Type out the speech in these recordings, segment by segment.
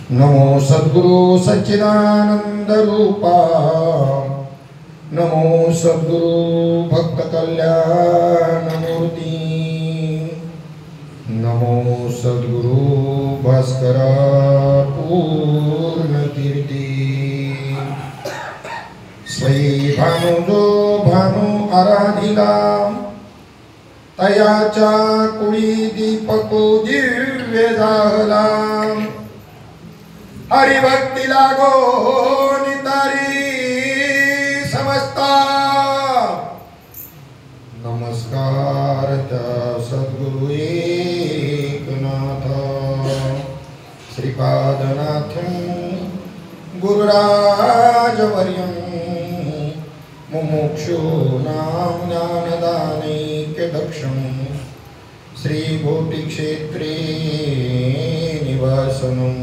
नमो सद्गुरु सच्चिदानंद रूपा, नमो सद्गुरु भक्त कल्याण मूर्ती, नमो सद्गुरु भास्करा पूर्ण कीर्ती। स्वयं भानु जो भानु आराधिला, तयाच्या कुळी दीपको दिव्य जाहला। हरिभक्ती लागो नितारी समजता, नमस्कार त्या सद्गुरु एकनाथ श्रीपादनाथं गुरुराजवर्यं मुमुक्षूणां ज्ञानदानैक्यदक्षं श्रीकोटिक्षेत्रे निवासनं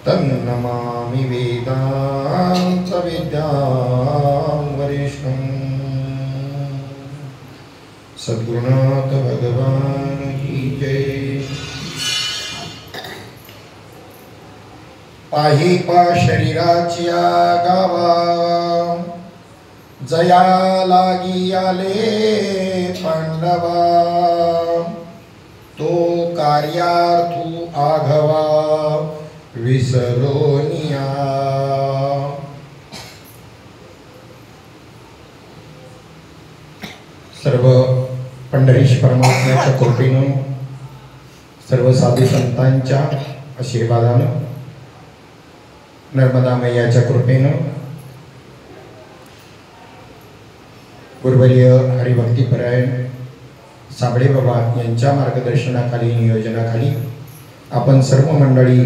तन्नमामि वेदांत विद्यां वरिष्ठं। सद्गुरुनाथ भगवान की जय। पाही पा शरीराच्या गावा, जया लागी आले पांडवा। तो कार्यार्थू आघवा विसरोनिया। सर्व पंढरीश परमात्म्याच्या कृपेनं, सर्व साधू संतांच्या आशीर्वादानं, नर्मदा मैयाच्या कृपेनं, गुरुवर्य हरिभक्तीपरायण साबळे बाबा यांच्या मार्गदर्शनाखाली, नियोजनाखाली आपण सर्व मंडळी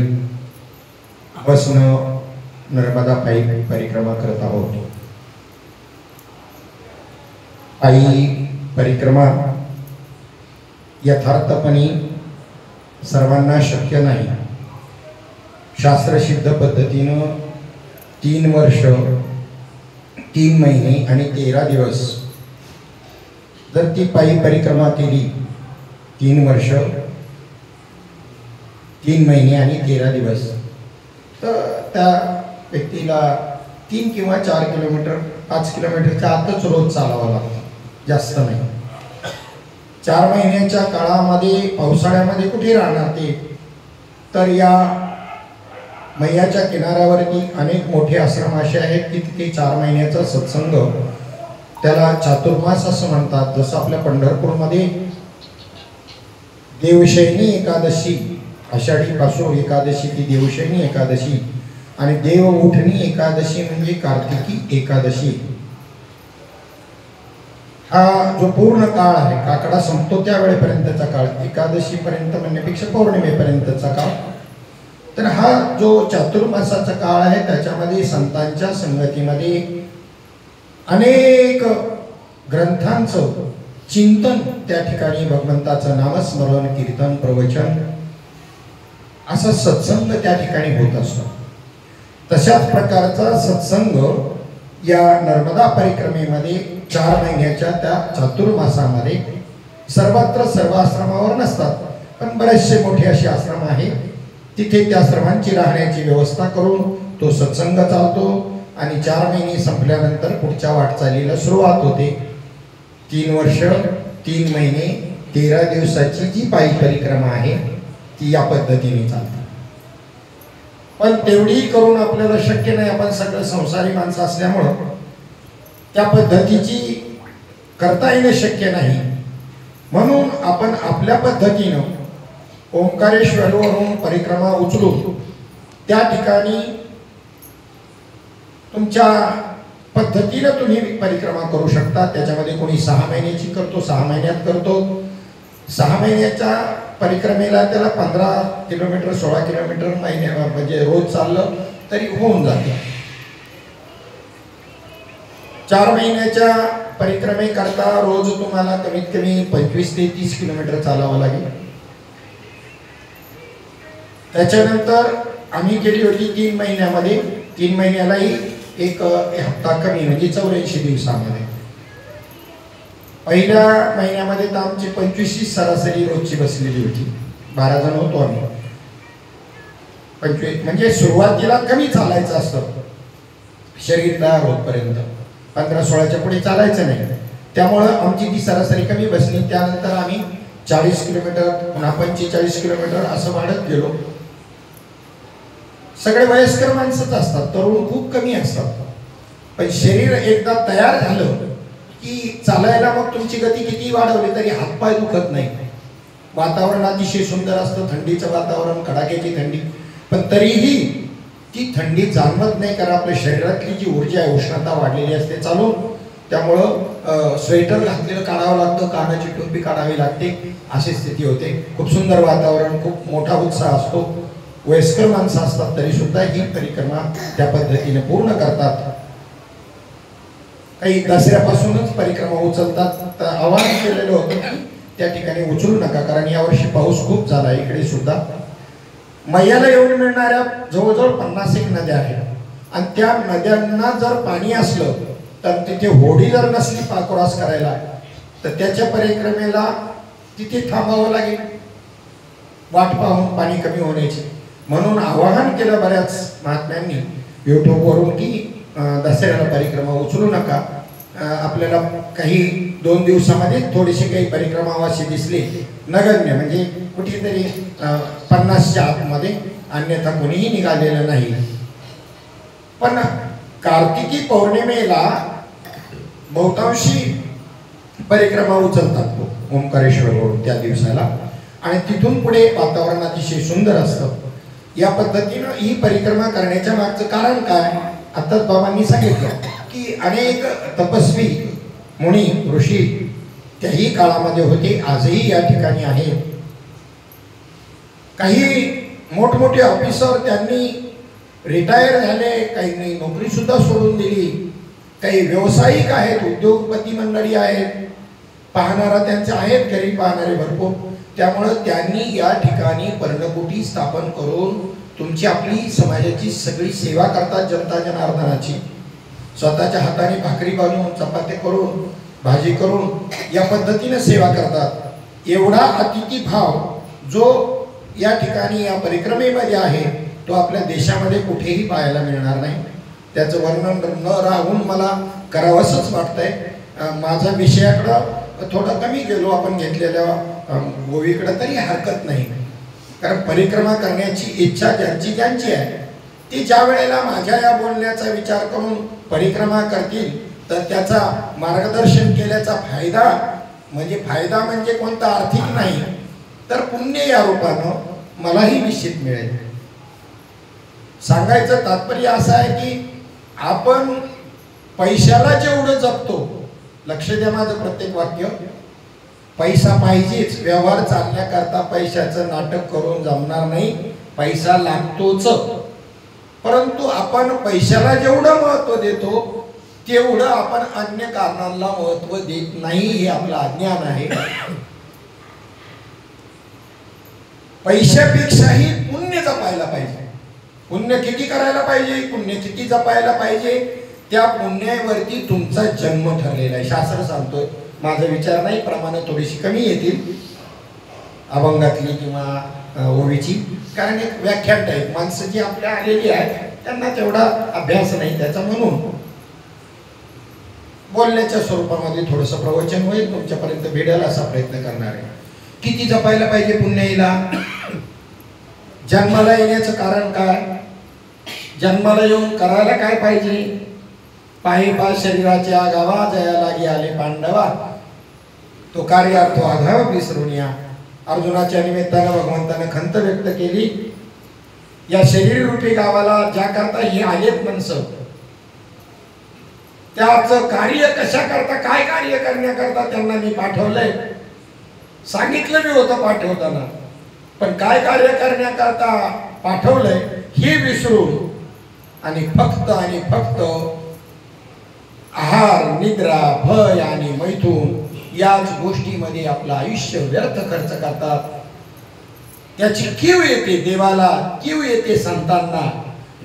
बसन नर्मदा पायी परिक्रमा करत आहोत। पायी परिक्रमा यथार्थपणे सर्वांना शक्य नाही। शास्त्रसिद्ध पद्धतीनं 3 वर्ष 3 महिने आणि 13 दिवस जर ती पायी परिक्रमा केली, 3 वर्ष 3 महिने आणि 13 दिवस, तर त्या व्यक्तीला 3 किंवा 4 किलोमीटर 5 किलोमीटरच्या आतच रोज चालावं लागतं, जास्त नाही। 4 महिन्याच्या काळामध्ये पावसाळ्यामध्ये कुठे राहणार ते? तर या मैयाच्या किनाऱ्यावरती अनेक मोठे आश्रम असे आहेत की तिथे 4 महिन्याचा सत्संग, त्याला चातुर्मास असं म्हणतात। जसं आपल्या पंढरपूरमध्ये देवशयनी एकादशी, आषाढी पासून एकादशी ती देवशयनी एकादशी, आणि देव उठणी एकादशी म्हणजे कार्तिकी एकादशी। हा जो पूर्ण काळ आहे, काकडा संपतो त्या वेळेपर्यंतचा काळ, एकादशी पर्यंत म्हणण्यापेक्षा पौर्णिमेपर्यंतचा काळ, तर हा जो चातुर्मासाचा काळ आहे त्याच्यामध्ये संतांच्या संगतीमध्ये अनेक ग्रंथांचं चिंतन, त्या ठिकाणी भगवंताचं नामस्मरण, कीर्तन, प्रवचन असा सत्संग त्या ठिकाणी होत असतो। तशाच प्रकारचा सत्संग या नर्मदा परिक्रमेमध्ये 4 महिन्याच्या त्या चातुर्मासामध्ये सर्वत्र सर्व आश्रमावर नसतात, पण बरेचसे मोठे असे आश्रम आहेत, तिथे त्या सर्वांची राहण्याची व्यवस्था करून तो सत्संग चालतो आणि 4 महिने संपल्यानंतर पुढच्या वाटचालीला सुरुवात होते। 3 वर्ष 3 महिने 13 दिवसाची जी पायी परिक्रमा आहे ती या पद्धतीने चालते। पण तेवढी करून आपल्याला शक्य नाही, आपण सगळं संसारी माणसं असल्यामुळं त्या पद्धतीची करता येणं शक्य नाही। म्हणून आपण आपल्या पद्धतीनं ओंकारेश्वरवरून परिक्रमा उचलून त्या ठिकाणी तुमच्या पद्धतीनं तुम्ही परिक्रमा करू शकता। त्याच्यामध्ये कोणी 6 महिन्याची करतो, 6 महिन्यात करतो। 6 महिन्याच्या परिक्रमेला त्याला 15 किलोमीटर 16 किलोमीटर महिन्या म्हणजे रोज चाललं तरी होऊन जातं। 4 महिन्याच्या परिक्रमेकरता रोज तुम्हाला कमीत कमी 25 ते 30 किलोमीटर चालावं लागेल। त्याच्यानंतर आम्ही केली होती 3 महिन्यामध्ये, 3 महिन्यालाही एक हप्ता कमी म्हणजे 84 दिवसामध्ये। पहिल्या महिन्यामध्ये तर आमची 25 सरासरी रोजची बसलेली होती, 12 जण होतो आम्ही। 25 म्हणजे सुरुवातीला कमी चालायचं असतं शरीर तयार होतपर्यंत, 15-16च्या पुढे चालायचं नाही. त्यामुळं आमची ती सरासरी कमी बसली. त्यानंतर आम्ही 40 किलोमीटर, पुन्हा 45 किलोमीटर असं वाढत गेलो. सगळे वयस्कर माणसंच असतात, तरुण खूप कमी असतात. पण शरीर एकदा तयार झालं की चालायला मग तुमची गती किती वाढवली तरी हातपाय दुखत नाही. वातावरण अतिशय सुंदर असतं, थंडीचं वातावरण, कडाक्याची थंडी, पण तरीही ती थंडी जाणवत नाही, कारण आपल्या शरीरातली जी ऊर्जा आहे, उष्णता वाढलेली असते चालून. त्यामुळं स्वेटर घातलेलं काढावं लागतं, कानाची टोपी काढावी लागते, अशी स्थिती होते. खूप सुंदर वातावरण, खूप मोठा उत्साह असतो. वयस्कर माणसं असतात तरी सुद्धा ही परिक्रमा त्या पद्धतीने पूर्ण करतात. काही दसऱ्यापासूनच परिक्रमा उचलतात. तर आवाहन केलेलं होतं की त्या ठिकाणी उचलू नका, कारण यावर्षी पाऊस खूप झाला. इकडे सुद्धा मैयाला येऊन मिळणाऱ्या जवळजवळ 50 नद्या आहेत, आणि त्या नद्यांना जर पाणी असलं तर तिथे होडी जर नसली क्रॉस करायला तर त्याच्या परिक्रमेला तिथे थांबावं लागेल वाट पाहून पाणी कमी होण्याचे. म्हणून आवाहन केलं बऱ्याच महात्म्यांनी यूट्यूबवरून की दसऱ्याला परिक्रमा उचलू नका. आपल्याला काही 2 दिवसामध्ये थोडीशी काही परिक्रमावासी दिसले नगण्य, म्हणजे कुठेतरी 50च्या आतमध्ये, अन्यथा कोणीही निघालेलं नाही. पण कार्तिकी पौर्णिमेला बहुतांशी परिक्रमा उचलतात ओंकारेश्वरवरून त्या दिवसाला, आणि तिथून पुढे वातावरण अतिशय सुंदर असतं. या पद्धतीनं ही परिक्रमा करण्याच्या मागचं कारण काय, आताच बाबांनी सांगितलं की अनेक तपस्वी मुनी ऋषी त्याही काळामध्ये होते, आजही या ठिकाणी आहेत. काही मोठमोठे ऑफिसर त्यांनी रिटायर झाले, काही नोकरी सुद्धा सोडून दिली, काही व्यावसायिक आहेत, उद्योगपती मंडळी आहेत, पाहणारा त्यांचे आहेत, घरी पाहणारे भरपूर. त्यामुळं त्यांनी या ठिकाणी पर्णकुटी स्थापन करून तुमची आपली समाजाची सगळी सेवा करतात. जनता जनार्दनाची स्वतःच्या हाताने भाकरी बनवून, चपाती करून, भाजी करून या पद्धतीने सेवा करतात. एवढा अतिथी भाव जो या ठिकाणी या परिक्रमेमध्ये आहे तो आपल्या देशामध्ये कुठेही पाहायला मिळणार नाही. त्याचं वर्णन न राहून मला करावंसंच वाटतंय. माझ्या विषयाकडं थोडं कमी गेलो आपण घेतलेल्या गोवीकडं तरी हरकत नाही, कारण परिक्रमा करण्याची इच्छा ज्यांची आहे ती ज्या वेळेला माझ्या या बोलण्याचा विचार करून परिक्रमा करतील तर त्याचा मार्गदर्शन केल्याचा फायदा म्हणजे कोणता आर्थिक नाही तर पुण्य या रूपानं मलाही निश्चित मिळेल. सांगायचं तात्पर्य असं आहे की आपण पैशाला जेवढं जपतो, लक्ष द्या माझं प्रत्येक वाक्य, पैसा पाहिजेच, व्यवहार चालण्याकरता पैशाचं नाटक करून जमणार नाही, पैसा लागतोच. परंतु आपण पैशाला जेवढं महत्त्व देतो तेवढं आपण अन्य कारणांना महत्त्व देत नाही, हे आपलं अज्ञान आहे. पैशापेक्षाही पुण्य जपायला पाहिजे. पुण्य किती करायला पाहिजे, पुण्य किती जपायला पाहिजे, त्या पुण्यावरती तुमचा जन्म ठरलेला आहे. शास्त्र सांगतोय, माझा विचार नाही, प्रमाण थोडीशी कमी येतील अभंगातली किंवा ओवीची, कारण एक व्याख्यान टाईप माणसं जी आपल्या आलेली आहेत त्यांना तेवढा अभ्यास नाही त्याचा, म्हणून बोलण्याच्या स्वरूपामध्ये थोडंसं प्रवचन होईल, तुमच्यापर्यंत भेटेल असा प्रयत्न करणार आहे. किती जपायला पाहिजे पुण्याईला? जन्माला येण्याचं कारण काय, जन्माला येऊन करायला काय पाहिजे? पाहिपा शरीराच्या गावा जया लागी आले पांडवा, तो कार्यार्थ आघाव विसरून या. अर्जुनाच्या निमित्तानं भगवंतानं खंत व्यक्त केली, या शरीर रूपी गावाला ज्या करता ही आलेत माणसं, त्याचं कार्य कशा करता, काय कार्य करण्याकरता त्यांना मी पाठवलंय, सांगितलं मी होतं पाठवताना, पण काय कार्य करण्याकरता पाठवलंय हे विसरून आणि फक्त आहार, निद्रा, भय आणि मैथून याच गोष्टीमध्ये आपलं आयुष्य व्यर्थ खर्च करतात. त्याची कीव येते देवाला, कीव येते संतांना,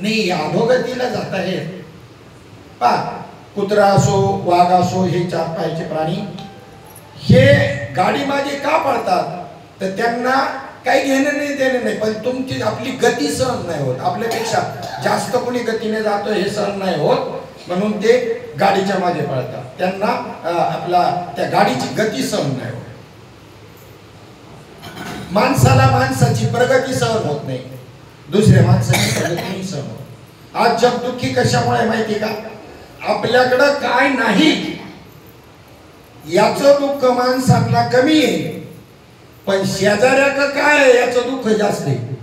नाही अधोगतीला जात आहेत. पा कुत्रा असो, वाघ असो, हे 4 पायाचे प्राणी हे गाडी मागे का पळतात, तर त्यांना काही घेणं नाही देणं नाही, पण तुमची आपली गती सहन नाही होत, आपल्यापेक्षा जास्त कोणी गतीने जातो हे सहन नाही होत, म्हणून ते गाडीच्या मागे पळतात, त्यांना आपला त्या गाडीची गती सहन नाही होत. माणसाला माणसाची प्रगती सहन होत नाही, दुसऱ्या माणसाची प्रगती सहन होत. आज जग दुःखी कशामुळे माहिती का? आपल्याकडं काय नाही याचं दुःख माणसांना कमी आहे, पण शेजाऱ्याकडं काय आहे याचं दुःख जास्त आहे.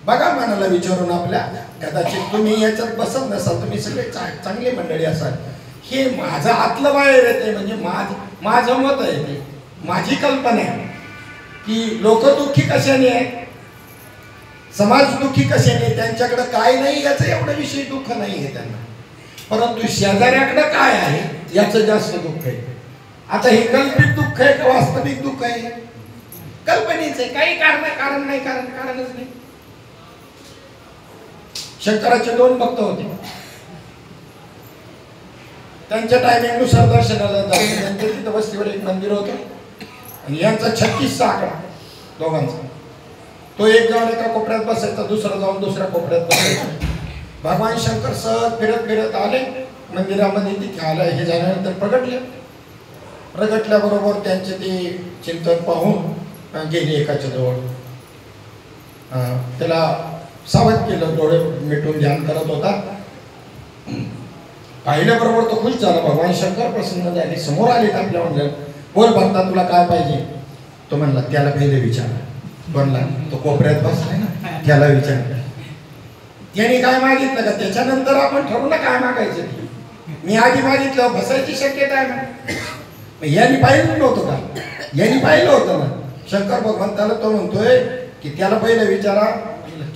बघा मनाला विचारून आपल्या, कदाचित तुम्ही याच्यात बसत नसाल, तुम्ही सगळे चांगले मंडळी असाल, हे माझं आतलं बाहेर येते, म्हणजे माझं मत आहे, ते माझी कल्पना आहे की लोक दुःखी कशाने आहे, समाज दुःखी कशाने, त्यांच्याकडे काय नाही याचं एवढं विषय दुःख नाही आहे त्यांना, परंतु शेजाऱ्याकडे काय आहे याचं जास्त दुःख आहे. आता हे कल्पित दुःख आहे का वास्तविक दुःख आहे? कल्पनेच आहे, काही कारण नाही, कारणच नाही. शंकराचे 2 भक्त होते, त्यांच्या टायमिंगनुसार दर्शनाला जायचं, त्यांच्या तिथं वस्तीवर एक मंदिर होतं आणि यांचा 36चा आकडा दोघांचा. तो एक जाऊन एका कोपऱ्यात बसायचा, दुसरा जाऊन दुसऱ्या कोपऱ्यात बसायचा. भगवान शंकर सहज फिरत फिरत आले मंदिरामध्ये, तिथे आले, हे झाल्यानंतर प्रगटल्याबरोबर त्यांचे ते चिंतन पाहून गेले एकाच्या जवळ, त्याला सावध केलं, डोळे मिटून ध्यान करत होता. पाहिल्याबरोबर तो खुश झाला, भगवान शंकर प्रसन्न झाले, समोर आले, आपल्या म्हणलं, बोल भक्ता तुला काय पाहिजे? तो म्हणला त्याला पहिले विचार. म्हणला तो कोपऱ्यात बसलाय ना, त्याला विचार. याने काय मागितलं का त्याच्यानंतर आपण ठरवू ना काय मागायचं. मी आधी मागितलं, बसायची शक्यता आहे ना, यांनी पाहिलं नव्हतं का? यांनी पाहिलं होतं ना. शंकर भगवंताला तो म्हणतोय की त्याला पहिलं विचारा.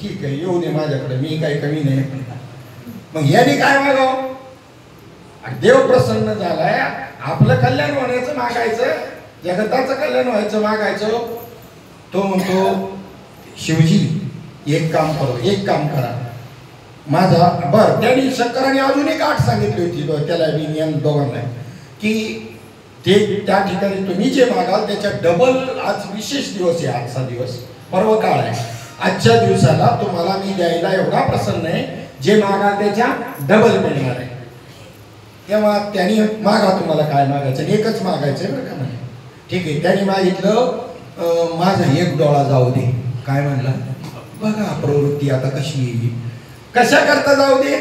ठीक आहे, येऊ दे माझ्याकडे, मी काही कमी नाही. मग यांनी काय मागावं? देव प्रसन्न झालाय, आपलं कल्याण होण्याचं मागायचं, जगताचं कल्याण व्हायचं मागायचं. तो म्हणतो शिवजी एक काम करा माझा. बर, त्यांनी शंकराने अजून एक अट सांगितली होती त्याला, दोघांना, की ते त्या ठिकाणी तुम्ही जे मागाल त्याच्या डबल, आज विशेष दिवस आहे, आजचा दिवस पर्व काळ आहे, आजच्या दिवसाला तुम्हाला मी द्यायला एवढा प्रसन्न आहे, जे मागाल त्याच्या डबल मिळणार आहे. तेव्हा त्यांनी मागा, तुम्हाला काय मागायचं? एकच मागायचं बरं का म्हणे. ठीक आहे, त्यांनी मागितलं माझा एक डोळा जाऊ दे. काय म्हणला? बघा प्रवृत्ती आता कशी येईल, कशा करता जाऊ दे,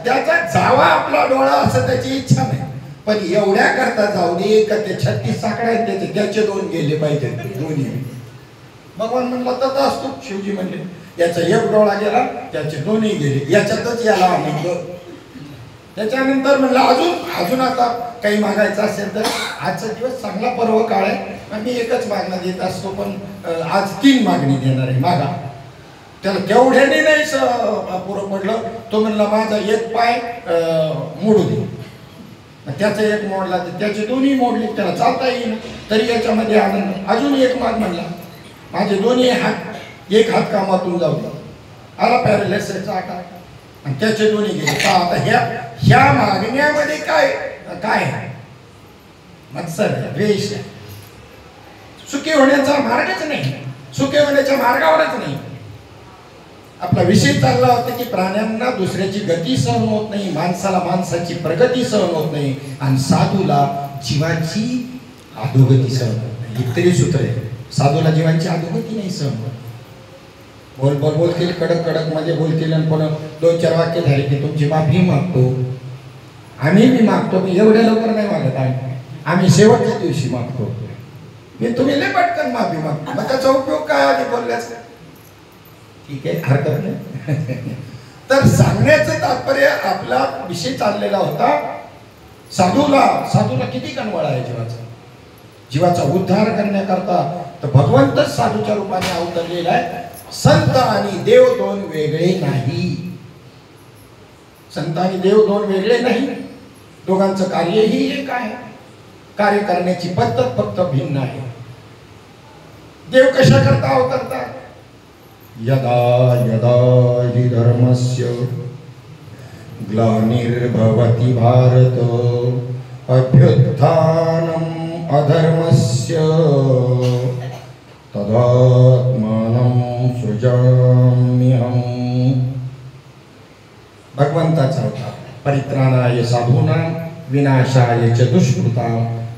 त्याचा जावा आपला डोळा असं त्याची इच्छा नाही, पण एवढ्या करता जाऊ दे का ते 36 आकडे आहेत त्याचे 2 गेले पाहिजे, दोन्ही. भगवान म्हणला तसा असतो. शिवजी म्हणले याचा एक डोळा गेला, त्याचे 2ही गेले, याच्यातच याला आनंद. त्याच्यानंतर म्हणलं अजून आता काही मागायचं असेल तर आजचा दिवस चांगला पर्व काळ आहे, मी एकच मागणं देत असतो, पण आज 3 मागणी देणार आहे, मागा. त्याला तेवढ्याने नाही पुरं पडलं. तो म्हणला माझा एक पाय मोडू दे. त्याचा एक मोडला, त्याचे 2ही मोडले, त्याला चालता येईल तरी याच्यामध्ये आनंद. अजून एक माग म्हणला, माझे 2ही हात, एक हात कामातून जाऊ दे. आला पॅरालिसिसचा आकार आणि त्याचे 2ही गेले. का आता ह्या मागण्यामध्ये काय आहे? मत्सर आहे, द्वेष आहे. सुखी होण्याचा मार्गच नाही, सुखी होण्याच्या मार्गावरच नाही. आपला विषय चालला होता की प्राण्यांना दुसऱ्याची गती सहन होत नाही, माणसाला माणसाची प्रगती सहन होत नाही, आणि साधूला जीवाची अधोगती सहन होत नाही. इतरी सूत्र आहे, साधूला जीवांची अधोगती नाही सहन होत. बोलतील, कडक मध्ये बोलतील, आणि पण 2-4 वाक्य झाले की तुमची माफी मागतो, आम्ही बी मागतो, मी एवढ्या लवकर नाही मागत, आम्ही शेवटच्या दिवशी मागतो. मी तुम्ही लय पटकन माफी मागतो, मग त्याचा उपयोग काय आधी बोलल्याचा? ठीक आहे, हरकत नाही. तर सांगण्याचं तात्पर्य, आपला विषय चाललेला होता साधूला किती कनवळ आहे जीवाचा उद्धार करण्याकरता तर भगवंतच साधूच्या रूपाने अवतरलेला आहे. संत आणि देव 2 वेगळे नाही. संत आणि देव 2 वेगळे नाही, दोघांचं कार्यही एक आहे, कार्य करण्याची पद्धत फक्त भिन्न आहे. देव कशा करता अवतरतात? यदा यदा हि धर्मस्य ग्लानिर्भवति भारत अभ्युत्थानम् अधर्मस्य तदात्मानं सृजाम्यहम्. भगवंताचा अवतार. परित्राणाय साधूनां विनाशाय च दुष्कृतां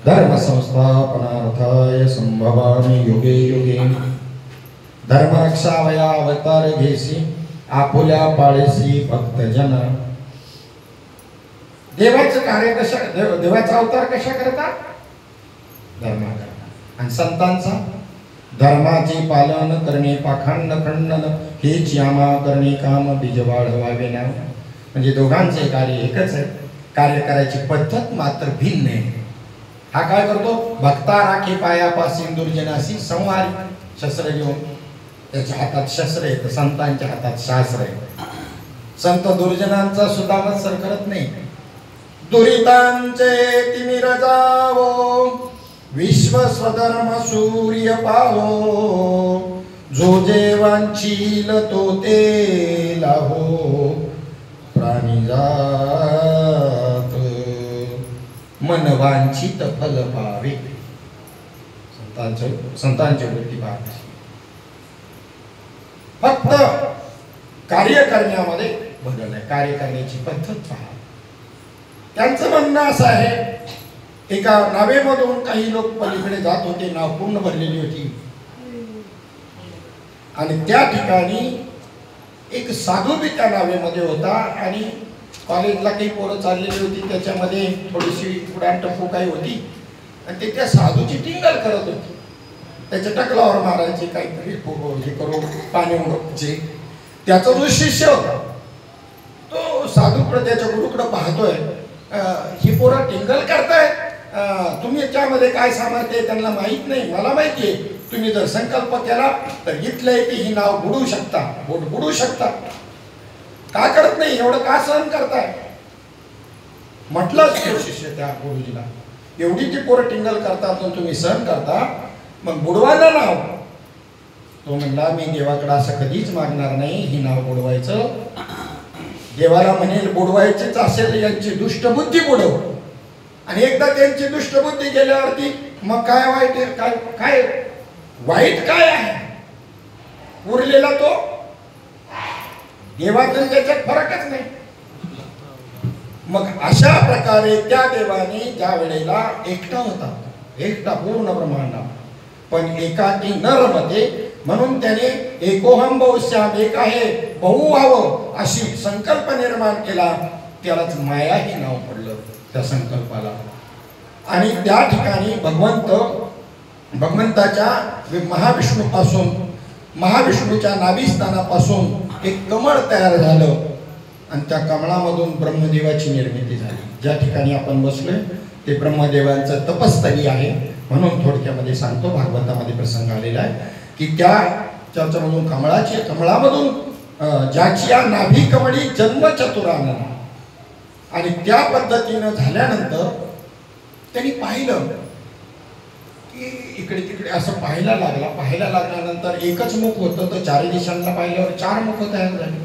धर्म संस्थापनार्थाय संभवामि युगे युगे. धर्म रक्षावया अवतार घेसी आपुल्या पाळीसी भक्तजन. देवाचं कार्य कशा देवाचा अवतार कशा करतात? धर्म करतात. आणि संतांचा धर्माचे पालन करणे पाखंड खंडन हेच यामा करणे काम बीज वाढवावे ना. म्हणजे दोघांचे कार्य एकच आहे. कार्य करायची पद्धत मात्र भिन्न आहे. हा काय करतो? भक्ता राखी पायापासी दुर्जनाशी संवारी. शस्त्र घेऊन त्याच्या हातात शस्त्र आहे तर संतांच्या हातात शास्त्र आहे. संत दुर्जनांचा सुद्धा मत्सर करत नाही. दुरितांचे तिमिर जावो विश्व स्वधर्म सूर्य पाहो. जो जे वांछील तो ते लाहो प्राणी जात मन वांछित फल पावे. संतांची वृत्ती पाहते. फक्त कार्य करण्यामध्ये बदल आहे. कार्य करण्याची पद्धत पहा. त्यांचं म्हणणं असं आहे, एका नावेमधून काही लोक पलीकडे जात होते. नाव पूर्ण भरलेली होती आणि त्या ठिकाणी एक साधू बी त्या नावेमध्ये होता आणि कॉलेजला काही पोरं चाललेली होती. त्याच्यामध्ये थोडीशी उडान टप्पू काही होती आणि ते त्या साधूची टिंगल करत होती. त्याच्या टकलावर मारायचे काहीतरी हे करून पाणी उडवायचे. त्याचा जो शिष्य होता तो साधूकडे त्याच्या गुरुकडे पाहतोय. ही पोरं टिंगल करतायत, तुम्ही त्यामध्ये काय सामर्थ्य आहे त्यांना माहीत नाही. मला माहिती आहे. तुम्ही जर संकल्प केला तर इथलं आहे की ही नाव बुडू शकता, बुडू शकता. का करत नाही? एवढं का सहन करताय? म्हटलंच तो शिष्य त्या गुरुजीला, एवढी ती पोरं टिंगल करतात तुम्ही सहन करता, मग बुडवायला नाव. तो म्हणला मी देवाकडे असं कधीच मागणार नाही ही नाव बुडवायचं. देवाला म्हणेल बुडवायचीच असेल यांची दुष्टबुद्धी बुडव. आणि एकदा त्यांची दुष्टबुद्धी गेल्यावरती मग काय वाईट काय वाईट काय आहे? उरलेला तो देवाचं त्याच्यात फरकच नाही. मग अशा प्रकारे त्या देवाने ज्या वेळेला एकटा होता, एकटा पूर्ण ब्रह्मांड, पण एकाकी न रमते म्हणून त्याने एकोहम बहुश्याम, एक आहे बहु व्हावं अशी संकल्प निर्माण केला. त्यालाच माया हे नाव पडलं त्या संकल्पाला. आणि त्या ठिकाणी भगवंताच्या महाविष्णूपासून, महाविष्णूच्या नाभिस्थानापासून एक कमळ तयार झालं आणि त्या कमळामधून ब्रह्मदेवाची निर्मिती झाली. ज्या ठिकाणी आपण बसलोय ते ब्रह्मदेवांचं तपस्थली आहे. म्हणून थोडक्यामध्ये सांगतो, भागवतामध्ये प्रसंग आलेला आहे की त्याच्यामधून कमळामधून ज्याची या नाभी कमळी जन्म चतुरानन. आणि त्या पद्धतीनं झाल्यानंतर त्यांनी पाहिलं की इकडे तिकडे असं पाहायला लागल्यानंतर एकच मुख होतं तर चारही दिशांना पाहिल्यावर 4 मुख तयार झाली.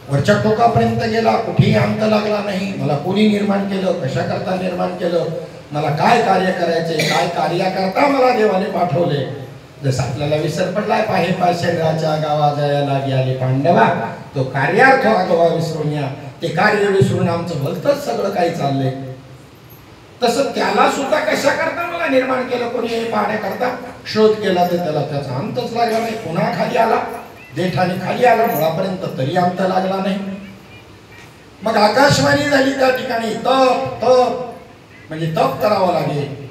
वरच्या टोकापर्यंत गेला, कुठेही अंत लागला नाही. मला कोणी निर्माण केलं, कशा करता निर्माण केलं, मला काय कार्य करायचे, काय कार्याकरता मला देवाने पाठवले. जसं आपल्याला विसर पडलाय, पाहे पाशेराच्या गावा जाया लागी आले पांडवा, तो कार्यार्थ आगवा विसरून या. ते कार्य विसरून आमचं भलतंच सगळं काही चाललंय. तसं त्याला सुद्धा कशा करता मला निर्माण केलं कोणी हे पाहण्याकरता शोध केला तर त्याला त्याचा अंतच लागला नाही. पुन्हा खाली आला, देठाने खाली आला मुळापर्यंत, तरी अंत लागला नाही. मग आकाशवाणी झाली त्या ठिकाणी, तप म्हणजे तप करावं लागेल.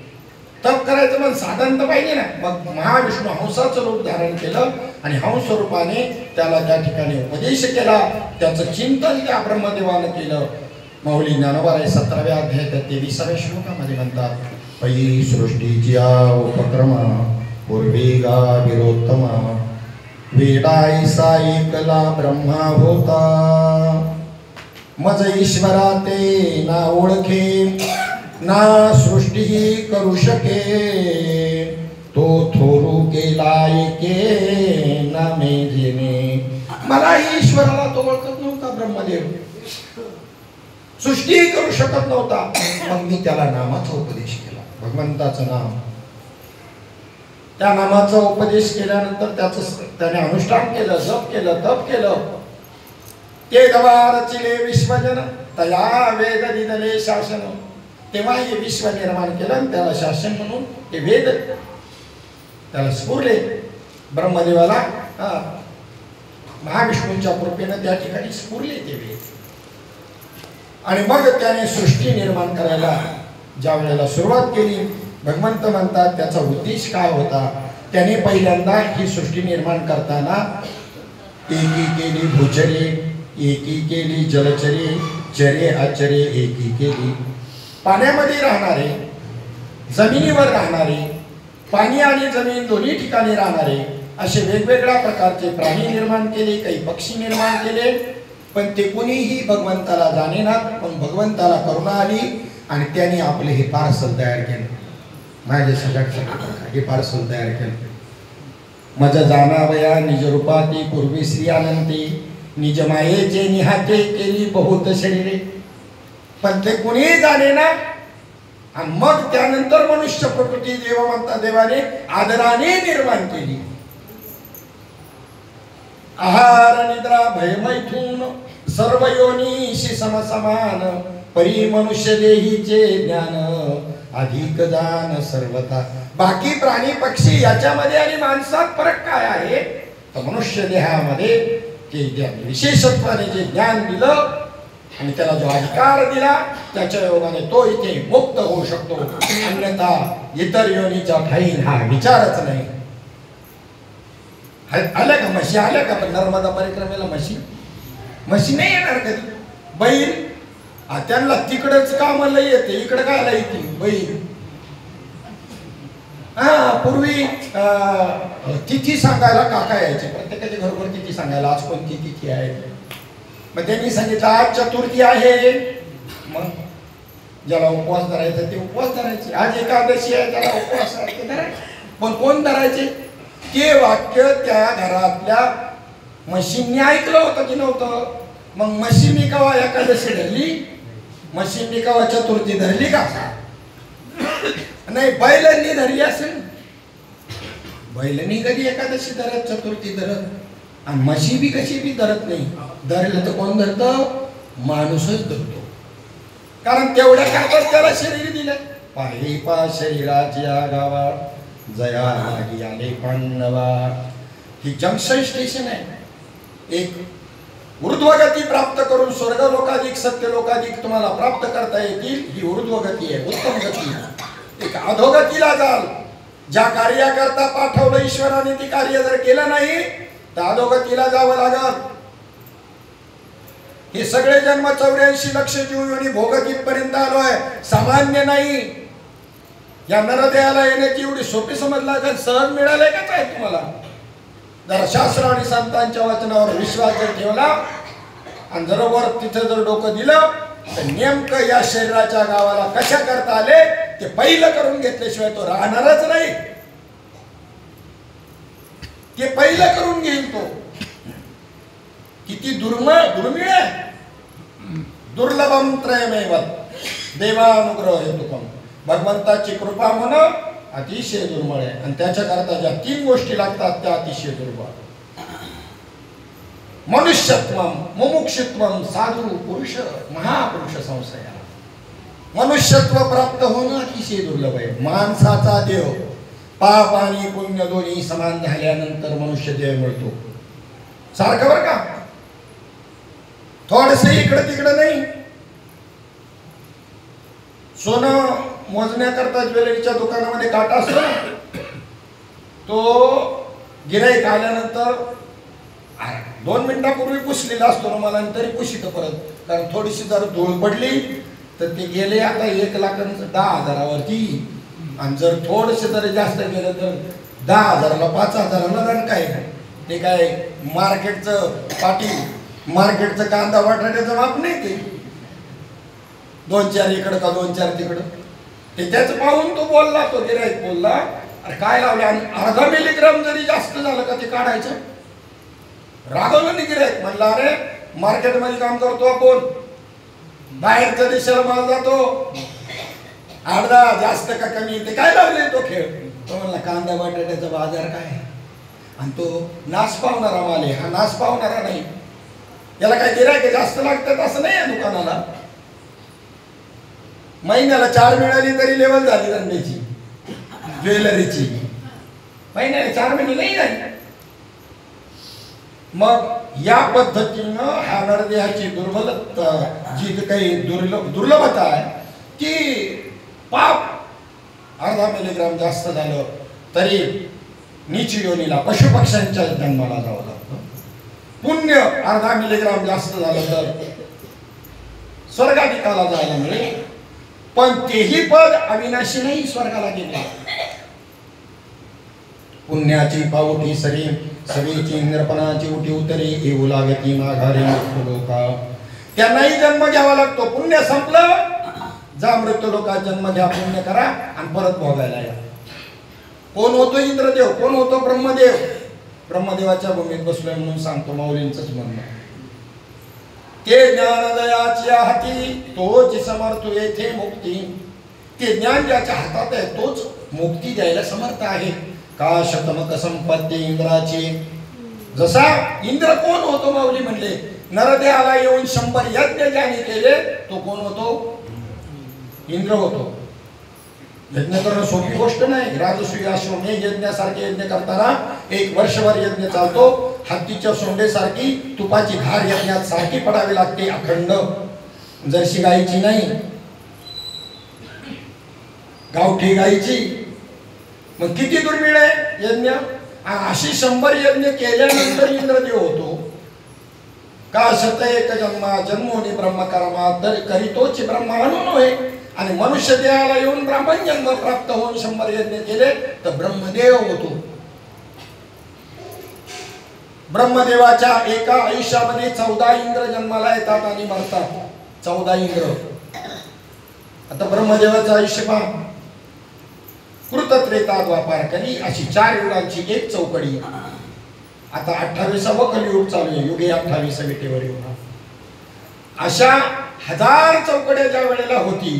तप करायचं मग साधन तर पाहिजे ना. मग महाविष्णू हंसाचं रूप धारण केलं आणि हंस रूपाने त्याला त्या ठिकाणी उपदेश केला. त्याचं चिंतन त्या ब्रह्मदेवानं केलं. माऊली ज्ञानोबा 17व्या अध्यायात 23व्या श्लोकामध्ये म्हणतात, पै सृष्टीची उपक्रमा पूर्वी गा विरोत्तमा वेडाईसा एकला ब्रह्मा होता. मज ईश्वरा ते ना ओळखे ना सृष्टी करू शके. तो थोरू केला एके नामे जेने. मला ईश्वराला तो ओळखत नव्हता ब्रह्मदेव, सृष्टी करू शकत नव्हता. मग मी त्याला नामाचा उपदेश केला, भगवंताचं नाम. त्या नामाचा उपदेश केल्यानंतर त्याने अनुष्ठान केलं, जप केलं, तप केलं. ते रचिले विश्वजन तया वेद दिदले शासन. तेव्हा हे विश्व निर्माण केलं आणि त्याला शासन म्हणून हे वेद त्याला स्फुरले. ब्रह्मदेवाला महाविष्णूंच्या कृपेनं त्या ठिकाणी स्फुरले ते वेद. आणि मग त्याने सृष्टी निर्माण करायला ज्या वेळेला सुरुवात केली, भगवंत म्हणतात त्याचा उद्देश काय होता. त्याने पहिल्यांदा ही सृष्टी निर्माण करताना एकी केली भूचरे, एकी केली जलचरे, चरे अचरे एकी केली. पाण्यामध्ये राहणारे, जमिनीवर राहणारे, पाणी आणि जमीन दोन्ही ठिकाणी राहणारे असे वेगवेगळ्या प्रकारचे प्राणी निर्माण केले, काही पक्षी निर्माण केले. पण ते कोणीही भगवंताला जाणेनात. पण भगवंताला करुणा आली आणि त्याने आपले हे पार्सल तयार केलं. माझे सगळ्यात हे पार्सल तयार केलं. मज जाणावया निज रूपाती पूर्वी श्री अनंती, निज मायेचे निहाते केली बहुत शरीरे. पण ते कोणीही जाणेना. आणि मग त्यानंतर मनुष्य प्रकृती देवमंता देवाने आदराने निर्माण केली. आहार निद्रा भय मैथून सर्व योनीशी समसमान, परी मनुष्य देहीचे ज्ञान अधिक जाण सर्वता. बाकी प्राणी पक्षी याच्यामध्ये आणि माणसात फरक काय आहे तर मनुष्य देहामध्ये ते विशेषत्वाने जे ज्ञान दिलं आणि त्याला जो अधिकार दिला त्याच्या योगाने तो इथे मुक्त होऊ शकतो. अन्यथा इतर योनीच्या ठाईन हा विचारच नाही. आल्या का म्हशी, आल्या का पण नर्मदा परिक्रमेला म्हशी नाही येणार कधी. बैल त्यांना तिकडच कामाला येते, इकडे काय येते बैल. पूर्वी तिथी सांगायला काका यायचे, प्रत्येकाच्या घरोघर तिथी सांगायला आज कोणती तिथी आहे. मग त्यांनी सांगितलं आज चतुर्थी आहे, मग ज्याला उपवास धरायचा ते उपवास धरायचे. आज एकादशी आहे त्याला उपवास धरायचे. पण कोण धरायचे ते वाक्य त्या घरातल्या म्हशींनी ऐकलं होतं की नव्हतं. मग म्हशींनी कवा एकादशी धरली, म्हशींनी कवा चतुर्थी धरली का नाही. बैलांनी धरली असेल. बैलांनी कधी एकादशी धरत, चतुर्थी धरत. आणि म्हशी बी कशी बी धरत नाही. धरलं तर कोण धरतं, माणूसच धरतो. कारण तेवढ्या करताच त्याला शरीर दिलं. पाही पा शरीराच्या गावा जया लागी आले पांडवा. ही जंक्शन स्टेशन आहे. एक ऊर्ध्वगती प्राप्त करून स्वर्ग लोकाधिक सत्य लोकाधिक तुम्हाला प्राप्त करता येतील ही ऊर्ध्वगती आहे, उत्तम गती. एक अधोगतीला जाल. ज्या कार्याकरता पाठवलं ईश्वराने ती कार्य जर केलं नाही तर अधोगतीला जावं लागल. हे सगळे जन्म 84 लक्ष जीव आणि भोगतीपर्यंत आलोय, सामान्य नाही. या नरदेहाला येण्याची एवढी सोपी समजला का सहज मिळालंय का काय तुम्हाला. जरा शास्त्र आणि संतांच्या वचनावर विश्वास जर ठेवला आणि जर वर तिथे जर डोकं दिलं तर नेमकं या शरीराच्या गावाला कशा करता आले ते पहिलं करून घेतल्याशिवाय तो राहणारच नाही. ते पहिलं करून घेईल तो. किती दुर्मिळ आहे. दुर्लभम त्रयमेव देवानुग्रह हेतुकम. भगवंताची कृपा म्हणून अतिशय दुर्मिळ आहे. आणि त्याच्याकरता ज्या 3 गोष्टी लागतात त्या अतिशय दुर्मिळ. मनुष्यत्वम, मुमुक्षुत्वम, साधू पुरुष महापुरुष संशय. मनुष्यत्व प्राप्त होणं अतिशय दुर्लभ आहे. माणसाचा देह पाप आणि पुण्य दोन्ही समान झाल्यानंतर मनुष्य देह मिळतो. सारखं बरं का, थोडस इकडं तिकडं नाही. सोनं मोजण्याकरता ज्वेलरीच्या दुकानामध्ये काटा असतो ना, तो गिराईक आल्यानंतर 2 मिनिटापूर्वी पुसलेला असतो मला तरी पुशीत परत. कारण थोडीशी जर धूळ पडली तर ते गेले आता 1,10,000वरती. आणि जर थोडस जर जास्त गेलं तर 10,000ला 5,000ला दंड काय. ते काय मार्केटचं कांदा बटाट्याचं माप नाही. ते 2-4 इकडं का 2-4 तिकडं. ते त्याच पाहून तो बोलला, तो गिराईक बोलला अरे काय लावले. आणि अर्धा मिलीग्राम जरी जास्त झालं का ते काढायचं. रागवलं नाही गिराईक. म्हणलं अरे मार्केटमध्ये काम करतो आपण, बाहेरच्या देशाला माल जातो, अर्धा जास्त का कमी ते काय लावले तो खेळ. तो म्हणला कांदा बटाट्याचा बाजार काय, आणि तो नाश पावणारा माल आहे, हा नाश पावणारा नाही, याला काय गिऱ्हाईक जास्त लागतात असं नाही आहे दुकानाला. महिन्याला 4 मिळाली तरी लेवल झाली धंद्याची, ज्वेलरीची. महिन्याला 4 महिने नाही झाली. मग या पद्धतीनं हा नरदेहाची दुर्बलता, जी काही दुर्लभता आहे ती, पाप अर्धा मिलीग्राम जास्त झालं तरी नीच योनीला पशुपक्ष्यांच्या जन्माला जावं लागतं. पुण्य अर्धा मिलीग्राम जास्त झालं तर स्वर्गाधिकाला जायला मिळेल. पण तेही पद अविनाशी नाही, स्वर्गाला गेले. पुण्याची पावठी सरी, सरीची इंद्रपणाची उठी उतरी, येऊ लागती माघारी लोका. त्यांनाही जन्म घ्यावा लागतो. पुण्य संपलं, जा मृत्यू लोकात जन्म घ्या, पुण्य करा आणि परत भोगायला या. कोण होतो इंद्रदेव, कोण होतो ब्रह्मदेव. ब्रह्मदेवाच्या भूमीत बसलोय म्हणून सांगतो, माऊलींचंच म्हणणं. ते ज्ञानदयाची हाती तोच समर्थ येथे मुक्ती. ते ज्ञान ज्याच्या हातात आहे तोच मुक्ती द्यायला समर्थ आहे. का शतमक संपत्ती इंद्राची. जसा इंद्र कोण होतो, माऊली म्हणले नरदेहाला येऊन 100 यज्ञ ज्याने केले तो कोण होतो, इंद्र होतो. यज्ञ करणं सोपी गोष्ट नाही. राजसूय अश्वमेध यज्ञासारखे यज्ञ करताना 1 वर्षभर यज्ञ चालतो. हत्तीच्या सोंडेसारखी तुपाची धार यज्ञात सारखी पडावी लागते, अखंड, जर्सी गायची नाही, गावठी गायची. मग किती दुर्मिळ आहे यज्ञ. अशी 100 यज्ञ केल्यानंतर इंद्रदेव होतो. का शत एक जन्मा जन्मोनी ब्रह्मकर्मा तर करीतोच ब्रह्मा होय. आणि मनुष्य देहाला येऊन ब्राह्मण जन्म प्राप्त होऊन 100 यज्ञ केले तर ब्रह्मदेव होतो. ब्रह्मदेवाच्या एका आयुष्यामध्ये 14 इंद्र जन्माला येतात आणि मरतात. 14 इंद्र. आता ब्रह्मदेवाचं आयुष्य पहा. कृतत्रेता द्वापार कली अशी 4 युगांची एक चौकडी. आता 28वा कलियुग चालू आहे. युगे 28 विटेवर येऊन अशा 1000 चौकड्या ज्या वेळेला होती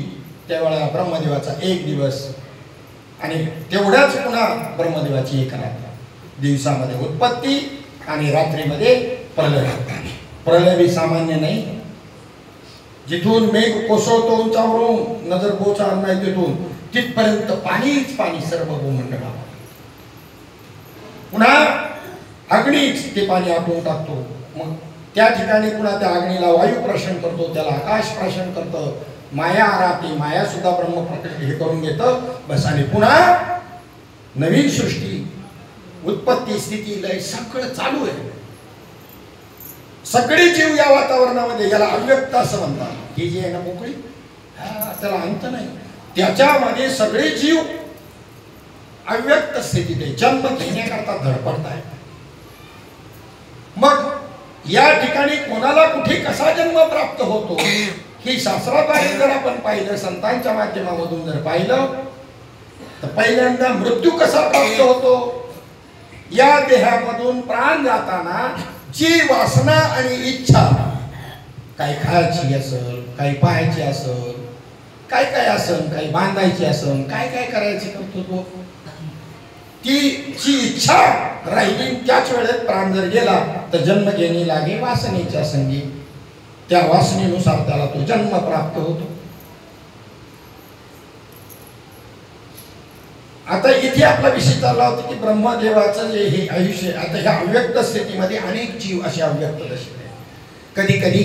त्यावेळेला ब्रह्मदेवाचा 1 दिवस आणि तेवढ्याच पुन्हा ब्रह्मदेवाची 1 रात्र. दिवसामध्ये उत्पत्ती आणि रात्रीमध्ये प्रलय. प्रलय भी सामान्य नाही. जिथून मेघ कोसळतो उंचावरून, नजर पोहोचणार नाही तिथून तिथपर्यंत पाणीच पाणी सर्व भूमंडळावर. पुन्हा अग्नीच ते पाणी आटवून टाकतो. मग त्या ठिकाणी पुन्हा त्या अग्नीला वायू प्रशन करतो, त्याला आकाश प्रशन करतं. माया आराती, माया सुद्धा ब्रह्म हे करून घेतं बस. आणि पुन्हा नवीन सृष्टी, उत्पत्ती, स्थिती, लय सगळं चालू आहे. सगळे जीव या वातावरणामध्ये, याला अव्यक्त असं म्हणतात. ही जी आहे ना मोकळी, त्याला अंत नाही. त्याच्यामध्ये सगळे जीव अव्यक्त स्थितीत आहे, जन्म घेण्याकरता धडपडत आहे. मग या ठिकाणी कोणाला कुठे कसा जन्म प्राप्त होतो ही शास्त्राद्वारे जर आपण पाहिलं, संतांच्या माध्यमामधून जर पाहिलं तर पहिल्यांदा मृत्यू कसा प्राप्त होतो. या देहामधून प्राण जाताना जी वासना आणि इच्छा, काही खायची असेल, काही पाहायची असेल, काय काय असेल, काही बांधायची असेल, काय काय करायचे करतो तो, ती जी इच्छा राहिली त्याच वेळेत प्राण जर गेला तर जन्म घेणे लागे वासनेच्या संगी. त्या वासनेनुसार त्याला तो जन्म प्राप्त होतो. आता इथे आपला विषय चालला होता की ब्रह्मदेवाचं जे हे आयुष्य, आता ह्या अव्यक्त स्थितीमध्ये अनेक जीव असे अव्यक्त दशेत. कधी कधी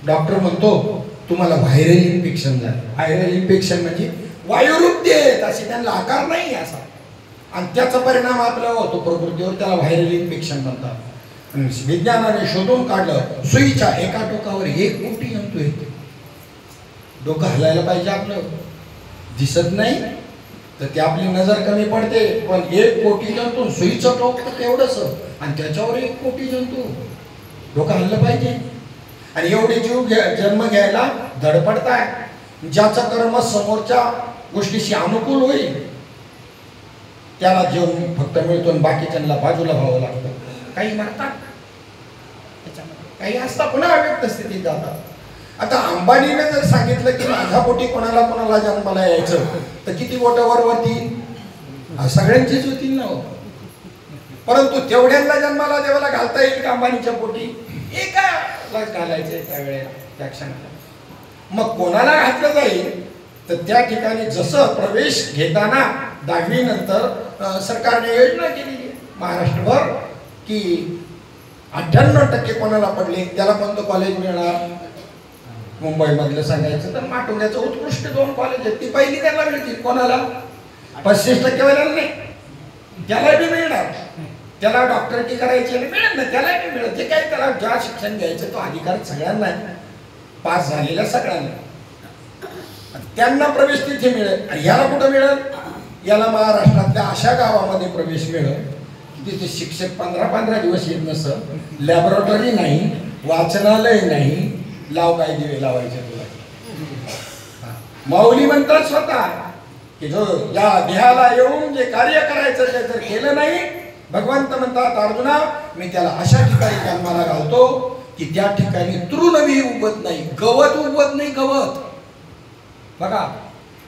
डॉक्टर म्हणतो तुम्हाला व्हायरल इन्फेक्शन झालं. व्हायरल इन्फेक्शन म्हणजे वायुरूप देत असे, त्यांना आकार नाही असा, आणि त्याचा परिणाम आपल्याला होतो प्रकृतीवर, त्याला व्हायरल इन्फेक्शन म्हणतात. विज्ञानाने शोधून काढलं, सुईच्या एका टोकावर 1 कोटी जंतू येते. डोकं हलायला पाहिजे आपलं, दिसत नाही तर ते आपली नजर कमी पडते, पण 1 कोटी जंतू, सुईचं टोक तर तेवढंच आणि त्याच्यावर 1 कोटी जंतू. डोकं हल्लं पाहिजे. आणि एवढे जीव जन्म घ्यायला धडपडताय. ज्याचं कर्म समोरच्या गोष्टीशी अनुकूल होईल त्याला जीवन फक्त मिळतो आणि बाकीच्यांना बाजूला व्हावं लागतं. काही मरतात, काही असतात पुन्हा अव्यक्त स्थितीत जातात. आता अंबानीने जर सांगितलं की माझ्या पोटी कोणाला कोणाला जन्माला यायचं तर किती बोटं वर वरती, सगळ्यांचीच होतील ना हो. परंतु तेवढ्यांना जन्माला देवाला घालता येईल का अंबानीच्या पोटी? एकाला घालायचंय त्यावेळेला, त्या क्षणाला. मग कोणाला घातलं जाईल तर त्या ठिकाणी जसं प्रवेश घेताना 10वी नंतर सरकारने योजना केली महाराष्ट्रभर की 98% कोणाला पडले त्याला कोणतं कॉलेज मिळणार. मुंबईमधलं सांगायचं तर माटुंग्याचं उत्कृष्ट 2 कॉलेज आहेत, ती पहिली त्याला मिळतील. कोणाला? 65% वाल्याला नाही, त्याला बी मिळणार. त्याला डॉक्टरकी करायची मिळेल ना, त्याला बी मिळेल. जे काही त्याला ज्या शिक्षण घ्यायचं तो अधिकार सगळ्यांना आहे, पास झालेल्या सगळ्यांना. त्यांना प्रवेश तिथे मिळेल. याला कुठं मिळेल? याला महाराष्ट्रातल्या अशा गावामध्ये प्रवेश मिळेल तिथे शिक्षक 15-15 दिवस येत नसं, लॅबोरेटरी नाही, वाचनालय नाही. लाव काय दिवे लावायचे तुला. माऊली म्हणतात स्वतः की जो या देहाला येऊन जे कार्य करायचं ते जर केलं नाही, भगवंत म्हणतात अर्जुना मी त्याला अशा ठिकाणी जन्माला घालतो की त्या ठिकाणी तृणवी उगवत नाही, गवत उगवत नाही, गवत बघा.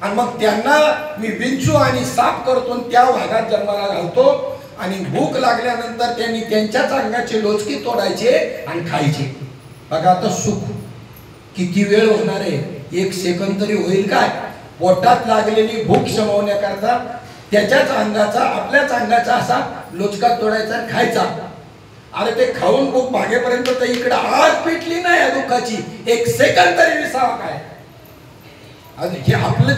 आणि मग त्यांना मी विंचू आणि साप करतो, त्या भागात जन्माला घालतो. आणि भूक लागल्यानंतर त्यांनी त्यांच्याच अंगाचे लोचकी तोडायचे आणि खायचे. बघा आता सुख किती वेळ होणार आहे? 1 सेकंद तरी होईल काय? पोटात लागलेली भूक शमवण्याकरता त्याच्याच अंगाचा आपल्याच अंगाचा असा लोचका तोडायचा खायचा. अरे ते खाऊन भूक भागेपर्यंत तर इकडे आग पेटली नाही या दुःखाची. 1 सेकंद तरी विसावा काय? हे आपलं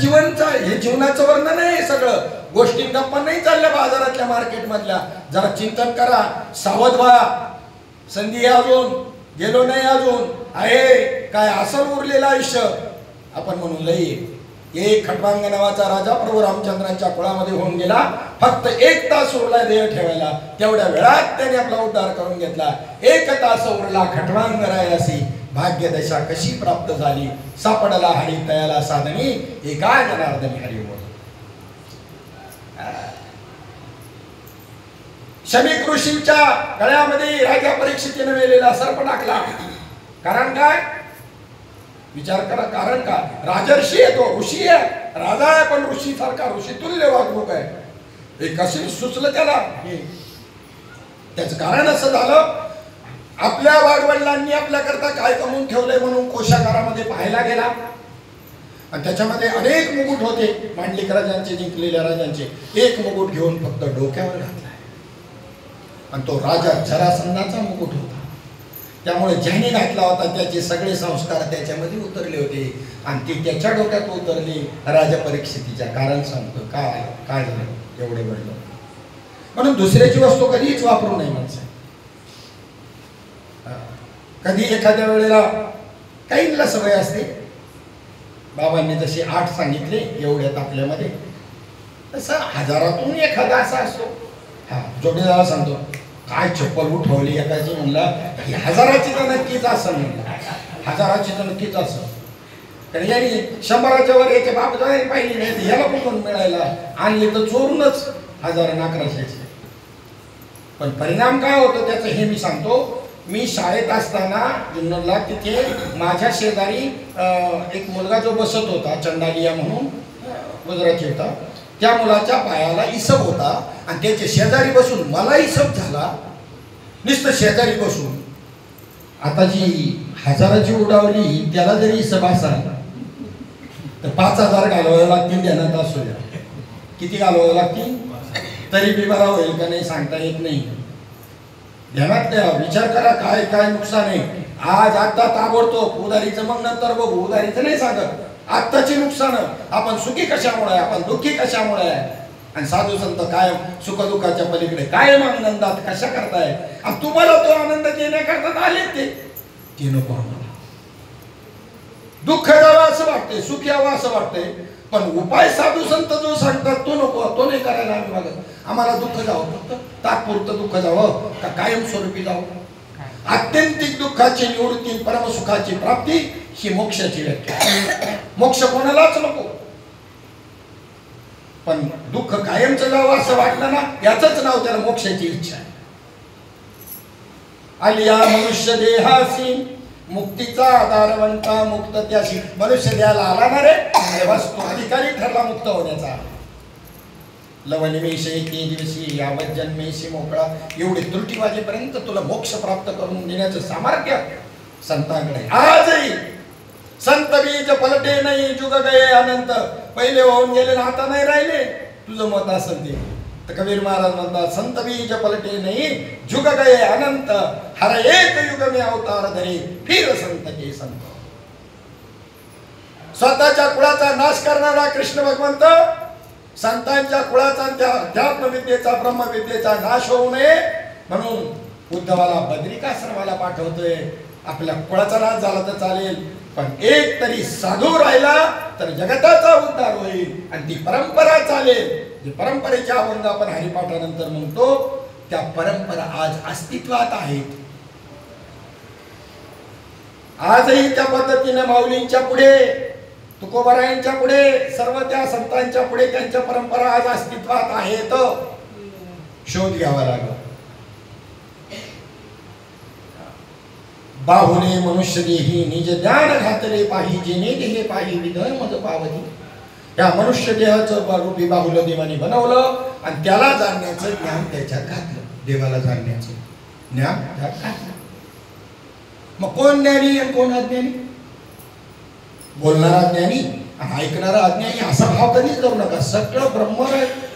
हे जीवनाचं वर्णन आहे सगळं. गोष्टी गप्पा नाही चालल्या बाजारातल्या मार्केट मधल्या. जरा चिंतन करा, सावध व्हा. संधी अजून गेलो नाही, अजून आहे काय असं उरलेलं आयुष्य. आपण म्हणून लई एक खटवांग नावाचा राजा प्रभू रामचंद्रांच्या कुळामध्ये होऊन गेला. फक्त 1 तास उरला देह ठेवायला, तेवढ्या वेळात त्याने आपला उद्धार करून घेतला. 1 तास उरला खटवांग रायासी, भाग्यदशा कशी प्राप्त झाली. सापडला हरी तयाला साधनी, एका जनार्दनी हरी बोल. शमीक ऋषींच्या गळ्यामध्ये राजा परीक्षितीने वेलेला सर्प टाकला. कारण काय? विचार करा. कारण का? राजर्षी आहे तो, ऋषी आहे, राजा आहे, पण ऋषी सारखा ऋषी तुल्य वागणूक आहे. हे कसे सुचलं त्याला? त्याचं कारण असं झालं, आपल्या वाडवडिलांनी आपल्याकरता काय कमवून ठेवलंय म्हणून कोशागारामध्ये पाहायला गेला. आणि त्याच्यामध्ये अनेक मुकुट होते मांडलिक राजांचे, जिंकलेल्या राजांचे. 1 मुकुट घेऊन फक्त डोक्यावर घातलाय आणि तो राजा जरासंधाचा मुकुट होता. त्यामुळे ज्याने घातला होता त्याचे सगळे संस्कार त्याच्यामध्ये उतरले होते आणि ते त्याच्या डोक्यात उतरले. राजा परीक्षितीच्या कारण सांगतो काय झालं एवढे घडलं. म्हणून दुसऱ्याची वस्तू कधीच वापरू नये माणसं. कधी एखाद्या वेळेला काहींना सवय असते, बाबांनी जसे 8 सांगितले एवढ्यात आपल्यामध्ये, तसं हजारातून एखादा असा असतो. जोडीदाराला सांगतो काय चप्पल उठवली एकाची, म्हणला ही 1000ची तर नक्कीच असं, म्हणला 1000ची तर नक्कीच असं. कारण याने 100च्या वर याचे बाप जायला पाहिजे नाही, याला कुठून मिळायला आणले तर चोरूनच 1000-1100चे. पण परिणाम काय होतो त्याचं हे मी सांगतो. मी शाळेत असताना जुन्नरला, तिथे माझ्या शेजारी एक मुलगा जो बसत होता, चंडालिया म्हणून गुजराती होता. त्या मुलाच्या पायाला इसब होता आणि त्याच्या शेजारी बसून मला इसब झाला. नुसतं शेजारी बसून. आता जी 1000ची उडावली त्याला जरी इसब असाल तर 5000 घालवावे लागतील. ध्यानात असू द्या. किती घालवावे लागतील तरी बी बरा होईल का नाही सांगता येत नाही. ध्यानात द्या, विचार करा काय काय नुकसान आहे. आज आता ताबडतोब उधारीचं, मग नंतर बघू. उधारीचं नाही सांगत, आत्ताची नुकसान. आपण सुखी कशामुळे आहे, आपण दुःखी कशामुळे आहे. आणि साधू संत कायम सुखदुःखाच्या पलीकडे कायम आनंदात कशा करताय. आणि तुम्हाला तो आनंद देण्याकरता आले ते नको. आम्हाला दुःख जावं असं वाटतंय, सुखी यावं असं वाटतंय, पण उपाय साधू संत जो सांगतात तो नको, तो नाही करायला आम्ही मागत. आम्हाला दुःख जावं, फक्त तात्पुरतं दुःख जावं का कायमस्वरूपी जावं. आत्यंतिक दुःखाची निवृत्ती, परमसुखाची प्राप्ती ही मोक्षाची व्याख्या. मोक्ष कोणालाच नको, पण दुःख कायमचं जावं असं वाटलं ना, याचंच नाव त्याला मोक्षाची इच्छा आहे. आलिया मनुष्य देहासी मुक्तीचा आधारवंता मुक्त त्याशी. मनुष्य देहाला आला ना रे, तेव्हाच तो अधिकारी ठरला मुक्त होण्याचा. लवनिमेषे ते दिवशी यावत जन्मेशी मोकळा, एवढे त्रुटी वाजेपर्यंत तुला मोक्ष प्राप्त करून देण्याचं सामर्थ्य संतांकडे. आजही संत बीज पलटे नाही जुग गये अनंत, पहिले होऊन गेले ना आता नाही राहिले. तुझं मत असेल ते तर कबीर महाराज म्हणतात संत बीज पलटे नाही जुग गये अनंत, हर एक युग में अवतार धरे फिर संत के संत. स्वतःच्या कुळाचा नाश करणारा कृष्ण भगवंत संतांच्या कुळाचा त्या अध्यात्मविद्येचा ब्रह्मविद्येचा नाश होऊ नये म्हणून उद्धवाला बद्रिकाश्रमाला पाठवतोय. आपल्या कुळाचा नाश झाला तर चालेल, पण एक तरी साधू राहिला तर जगताचा उद्धार होईल आणि ती परंपरा चालेल. जी परंपरेची अभंग आपण हरिपाठानंतर म्हणतो त्या परंपरा आज अस्तित्वात आहेत. आजही त्या पद्धतीने माऊलींच्या पुढे, तुकोबारायांच्या पुढे, सर्व त्या संतांच्या पुढे त्यांच्या परंपरा आज अस्तित्वात आहेत. शोध घ्यावा लागला. बाहुले मनुष्य देही निज ज्ञान घातले पाही, जेने देहे पाही विधय मज पावती. या मनुष्य देहाचं रूपी बाहुल देवाने बनवलं आणि त्याला जाणण्याचं ज्ञान त्याच्यात घातलं. देवाला जाणण्याचं ज्ञान त्यात घातलं. मग कोण ज्ञानी आणि कोण अज्ञानी? बोलणारा ज्ञानी आणि ऐकणारा अज्ञानी असा भाव कधीच करू नका. सगळं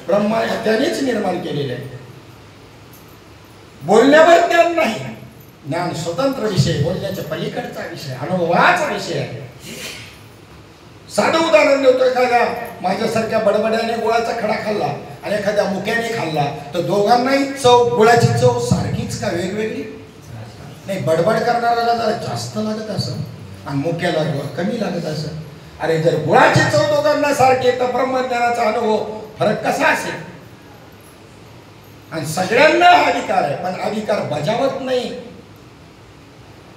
ब्रह्म त्यानेच निर्माण केलेलं आहे. बोलण्यावर ज्ञान नाही, ज्ञान स्वतंत्र विषय, बोलण्याच्या पलीकडचा विषय, अनुभवाचा विषय आहे. साधं उदाहरण देतो. एखाद्या माझ्यासारख्या बडबड्याने गुळाचा खडा खाल्ला आणि एखाद्या मुक्याने खाल्ला तर दोघांनाही चव, गुळाची चव सारखीच का वेगवेगळी? नाही, बडबड करणाऱ्याला जरा जास्त लागत असं आणि मुक्याला कमी लागत असं. अरे जर गुळाची चव दोघांना सारखी तर ब्रह्मज्ञानाचा अनुभव फरक कसा असेल? आणि सगळ्यांना अधिकार आहे पण अधिकार बजावत नाही.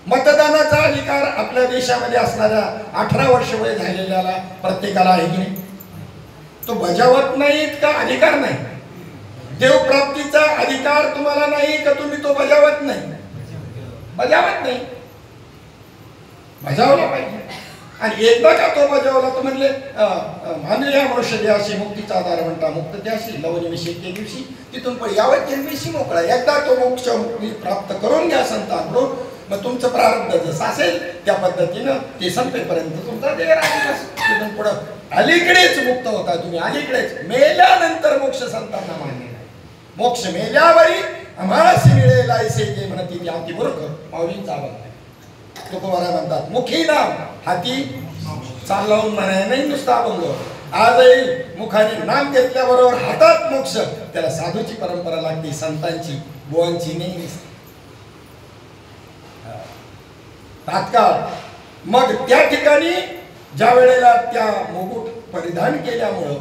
मतदानाचा अधिकार आपल्या देशामध्ये असणाऱ्या 18 वर्ष वय झालेल्याला प्रत्येकाला आहे की नाही? तो बजावत नाहीत का अधिकार नाही? देवप्राप्तीचा अधिकार तुम्हाला नाही का तुम्ही तो बजावत नाही? बजावत नाही, बजावला पाहिजे. आणि एकदा का तो बजावला तर म्हणले मानल्या मनुष्य देहाशी मुक्तीचा आधार म्हणता मुक्त त्याशी लवनिमेषे ते दिवशी तिथून पण यावत जन्मेशी मोकळा. एकदा तो मोक्ष मुक्ती प्राप्त करून घ्या संतांकडून, मग तुमचं प्रारब्ध जसं असेल त्या पद्धतीनं ते संपेपर्यंत तुमचा देह राहील. तिथून पुढं अलीकडेच मुक्त होता तुम्ही, अलीकडेच. मेल्यानंतर मोक्ष संतांना मान्य नाही. मोक्ष मेल्यावरी आम्हाला मिळेल ऐसे जे म्हणते ती अति मूर्ख माऊलींचा अभंग आहे. तुकोबारा म्हणतात मुखी नाम हाती चालवून म्हणाय नाही नुसता अभंग. आजही मुखाने नाम घेतल्याबरोबर हातात मोक्ष. त्याला साधूची परंपरा लागते, संतांची, बुवांची नाही. तात्काळ मग त्या ठिकाणी ज्या वेळेला त्या मुकुट परिधान केल्यामुळं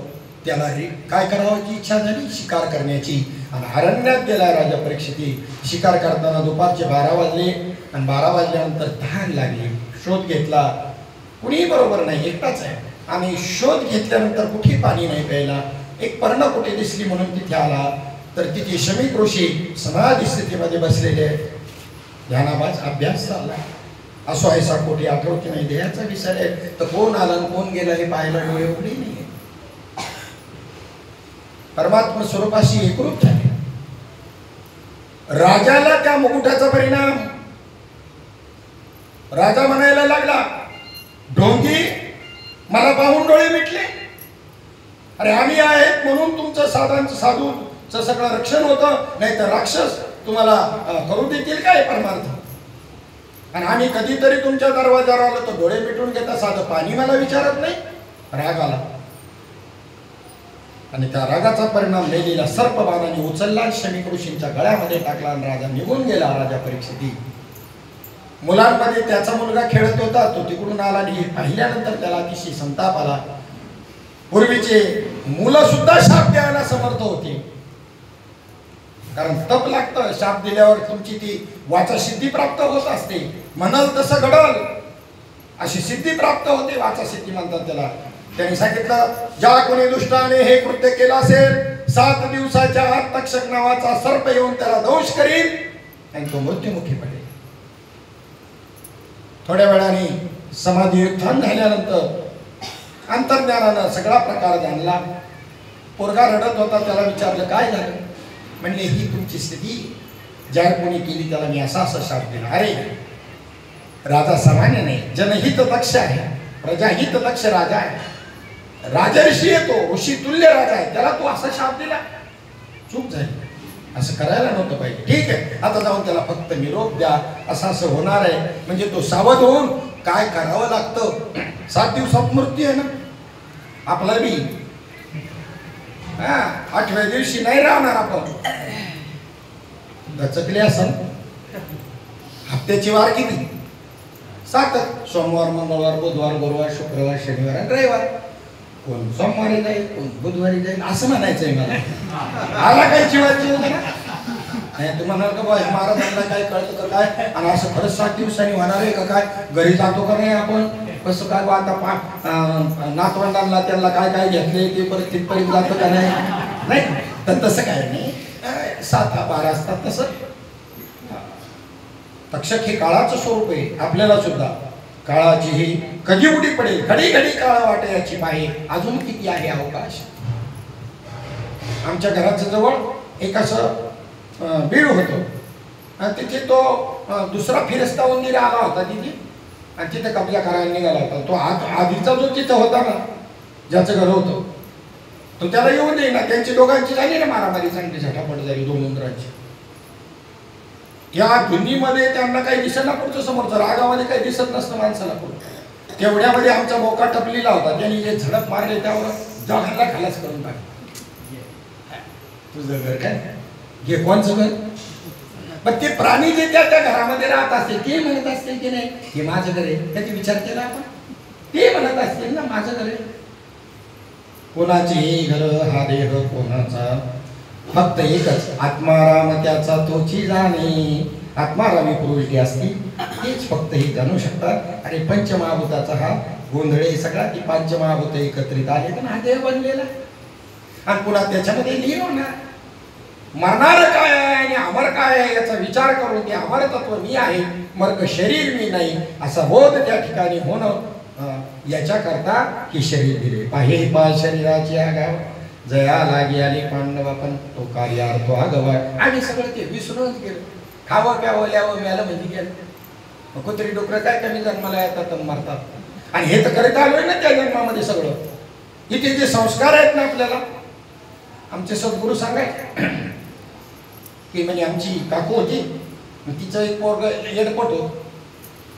त्याला काय करावाची इच्छा झाली? शिकार करण्याची. आणि अरण्यात गेला राजा परीक्षिती. शिकार करताना दुपारचे 12 वाजले आणि 12 वाजल्यानंतर तहान लागली. शोध घेतला, कुणीही बरोबर नाही, एकटाच आहे. आणि शोध घेतल्यानंतर कुठेही पाणी नाही प्यायला. एक पर्णकुटी दिसली म्हणून तिथे आला तर तिथे शमीक ऋषी समाधी स्थितीमध्ये बसलेले, ध्यानाबाज अभ्यास चालला. असो ऐसा कोटी आठवत नाही, देहाचा विसर आहे. तर कोण आला कोण गेला हे पाहायला डोळे उघडे नाही. परमात्मा स्वरूपाशी एकरूप झाले. राजाला त्या मुकुटाचा परिणाम, राजा म्हणायला लागला ढोंगी मला पाहून डोळे मिटले. अरे आम्ही आहेत म्हणून तुमचं साधूचं सगळं रक्षण होतं, नाही तर राक्षस तुम्हाला करू देतील काय परमार्थ. आणि आम्ही कधीतरी तुमच्या दरवाजावर आलो तर डोळे मिटून घेता, साधं पाणी मला विचारत नाही. राग आला आणि त्या रागाचा परिणाम मेलेला सर्पबाणाने उचलला, शमीक ऋषींच्या गळ्यामध्ये टाकला आणि राजा निघून गेला. राजा परीक्षिती मुलांमध्ये त्याचा मुलगा खेळत होता, तो तिकडून आला आणि पाहिल्यानंतर त्याला अतिशय संताप आला. पूर्वीचे मुलं सुद्धा शाप द्यायला समर्थ होते, कारण तप लागतं. शाप दिल्यावर तुमची ती वाचा सिद्धी प्राप्त होत असते. म्हणाल तसं घडल अशी सिद्धी प्राप्त होते, वाचा सिद्धी म्हणतात त्याला. त्यांनी सांगितलं ज्या कोणी दुष्टाने हे कृत्य केलं असेल 7 दिवसाच्या आत तक्षक नावाचा सर्प येऊन त्याला दंश करील आणि तो मृत्युमुखी पडेल. थोड्या वेळाने समाधी उत्थान झाल्यानंतर अंतर्ज्ञानानं सगळा प्रकार जाणला. पोरगा रडत होता, त्याला विचारलं काय झालं? म्हणले ही तुमची स्थिती ज्या कोणी केली त्याला मी असा शाप दिला. अरे राजा सामान्य नाही, जनहित लक्ष आहे, प्रजाहित लक्ष राजा आहे, राजर्षी आहे तो, ऋषी तुल्य राजा आहे, त्याला तू असा शाप दिला? चूक झाली, असं करायला नव्हतं पाहिजे. ठीक आहे, आता जाऊन त्याला फक्त निरोप द्या, असं होणार आहे. म्हणजे तो सावध होऊन काय करावं लागतं. 7 दिवसात मृत्यू आहे ना आपला बी. 8व्या दिवशी नाही राहणार आपण. दचकले असेल. हप्त्याची वार किती? 7. सोमवार, मंगळवार, बुधवार, गुरुवार, शुक्रवार, शनिवार आणि रविवार. कोण सोमवारी जाईल, कोण बुधवारी जाईल, असं म्हणायचंय मला. आला काही जीवाची नाही. तू म्हणाल का बाबा महाराजांना काय कळतं का काय, आणि असं खरंच 7 दिवसांनी होणार आहे का काय? घरी जातो का नाही आपण? कसं काय बा आता नातवंडांना त्यांना काय काय घेतले ते परत तिथपर्यंत जातं का नाही? तर तसं काय नाही. 7-12 असतात तसं. तक्षक हे काळाचं स्वरूप आहे. आपल्याला सुद्धा काळाची ही कधी उडी पडेल, घडी घडी काळ वाटे याची पाहे, अजून किती आहे अवकाश. आमच्या घराच्या जवळ एक असं बीड होतं, आणि तिथे तो दुसरा फिरस्ता उंदीर आला होता तिथे, आणि तिथे कब्जा करायला निघाला होता. तो आधीचा जो तिथं होता ना, ज्याचं घर होतं, तो त्याला येऊन देईना. त्यांची दोघांची झाली ना मारामारी, चांगली झटापट झाली 2 उंदरांची. या धुंदीमध्ये त्यांना काही दिसत ना, पुढचं समोरचं रागामध्ये काही दिसत नसतं माणसाला. पुढं तेवढ्यामध्ये आमचा मोका टपलेला होता, त्यांनी जे झडप मारले त्यावर जगाला खालास करून टाकले. तुझं घर काय हे कोणचं घर? पण ते प्राणी जे त्या घरामध्ये राहत असतील ते म्हणत असतील की नाही हे माझं घर आहे, त्याचा विचार केला आपण? ते म्हणत असतील ना माझं घर आहे. कोणाचे घर हा देह कोणाचा, फक्त एकच आत्माराम त्याचा तोची जाणे. आत्मारामी पुरुष असती तेच फक्त हे जाणू शकतात. आणि पंचमहाभूताचा हा गोंधळे सगळा, ती पंचमहाभूत एकत्रित आले तर हा देह बनलेला, आणि पुन्हा त्याच्यामध्ये लीन होणार. मरणार काय आहे आणि अमर काय आहे याचा विचार करून ते अमर तत्व मी आहे, मर्ग शरीर मी नाही, असा बोध त्या ठिकाणी होणं, याच्याकरता हे शरीर दिले. पाहे पा शरीराची आगाव, जया लागी आली पांडवा, पण तो कार्यार्थ आगवा. आणि सगळं ते विसरूनच गेलं. खावं प्यावं ल्यावं म्याला म्हणजे गेलं. कुत्री डुकरं काय कमी जन्माला येतात आणि मरतात, आणि हे तर करत आलोय ना त्या जन्मामध्ये सगळं. इथे जे संस्कार आहेत ना आपल्याला, आमचे सद्गुरू सांगायचे की म्हणजे आमची काकू होती, तिचं एक पोरग एडपट होत.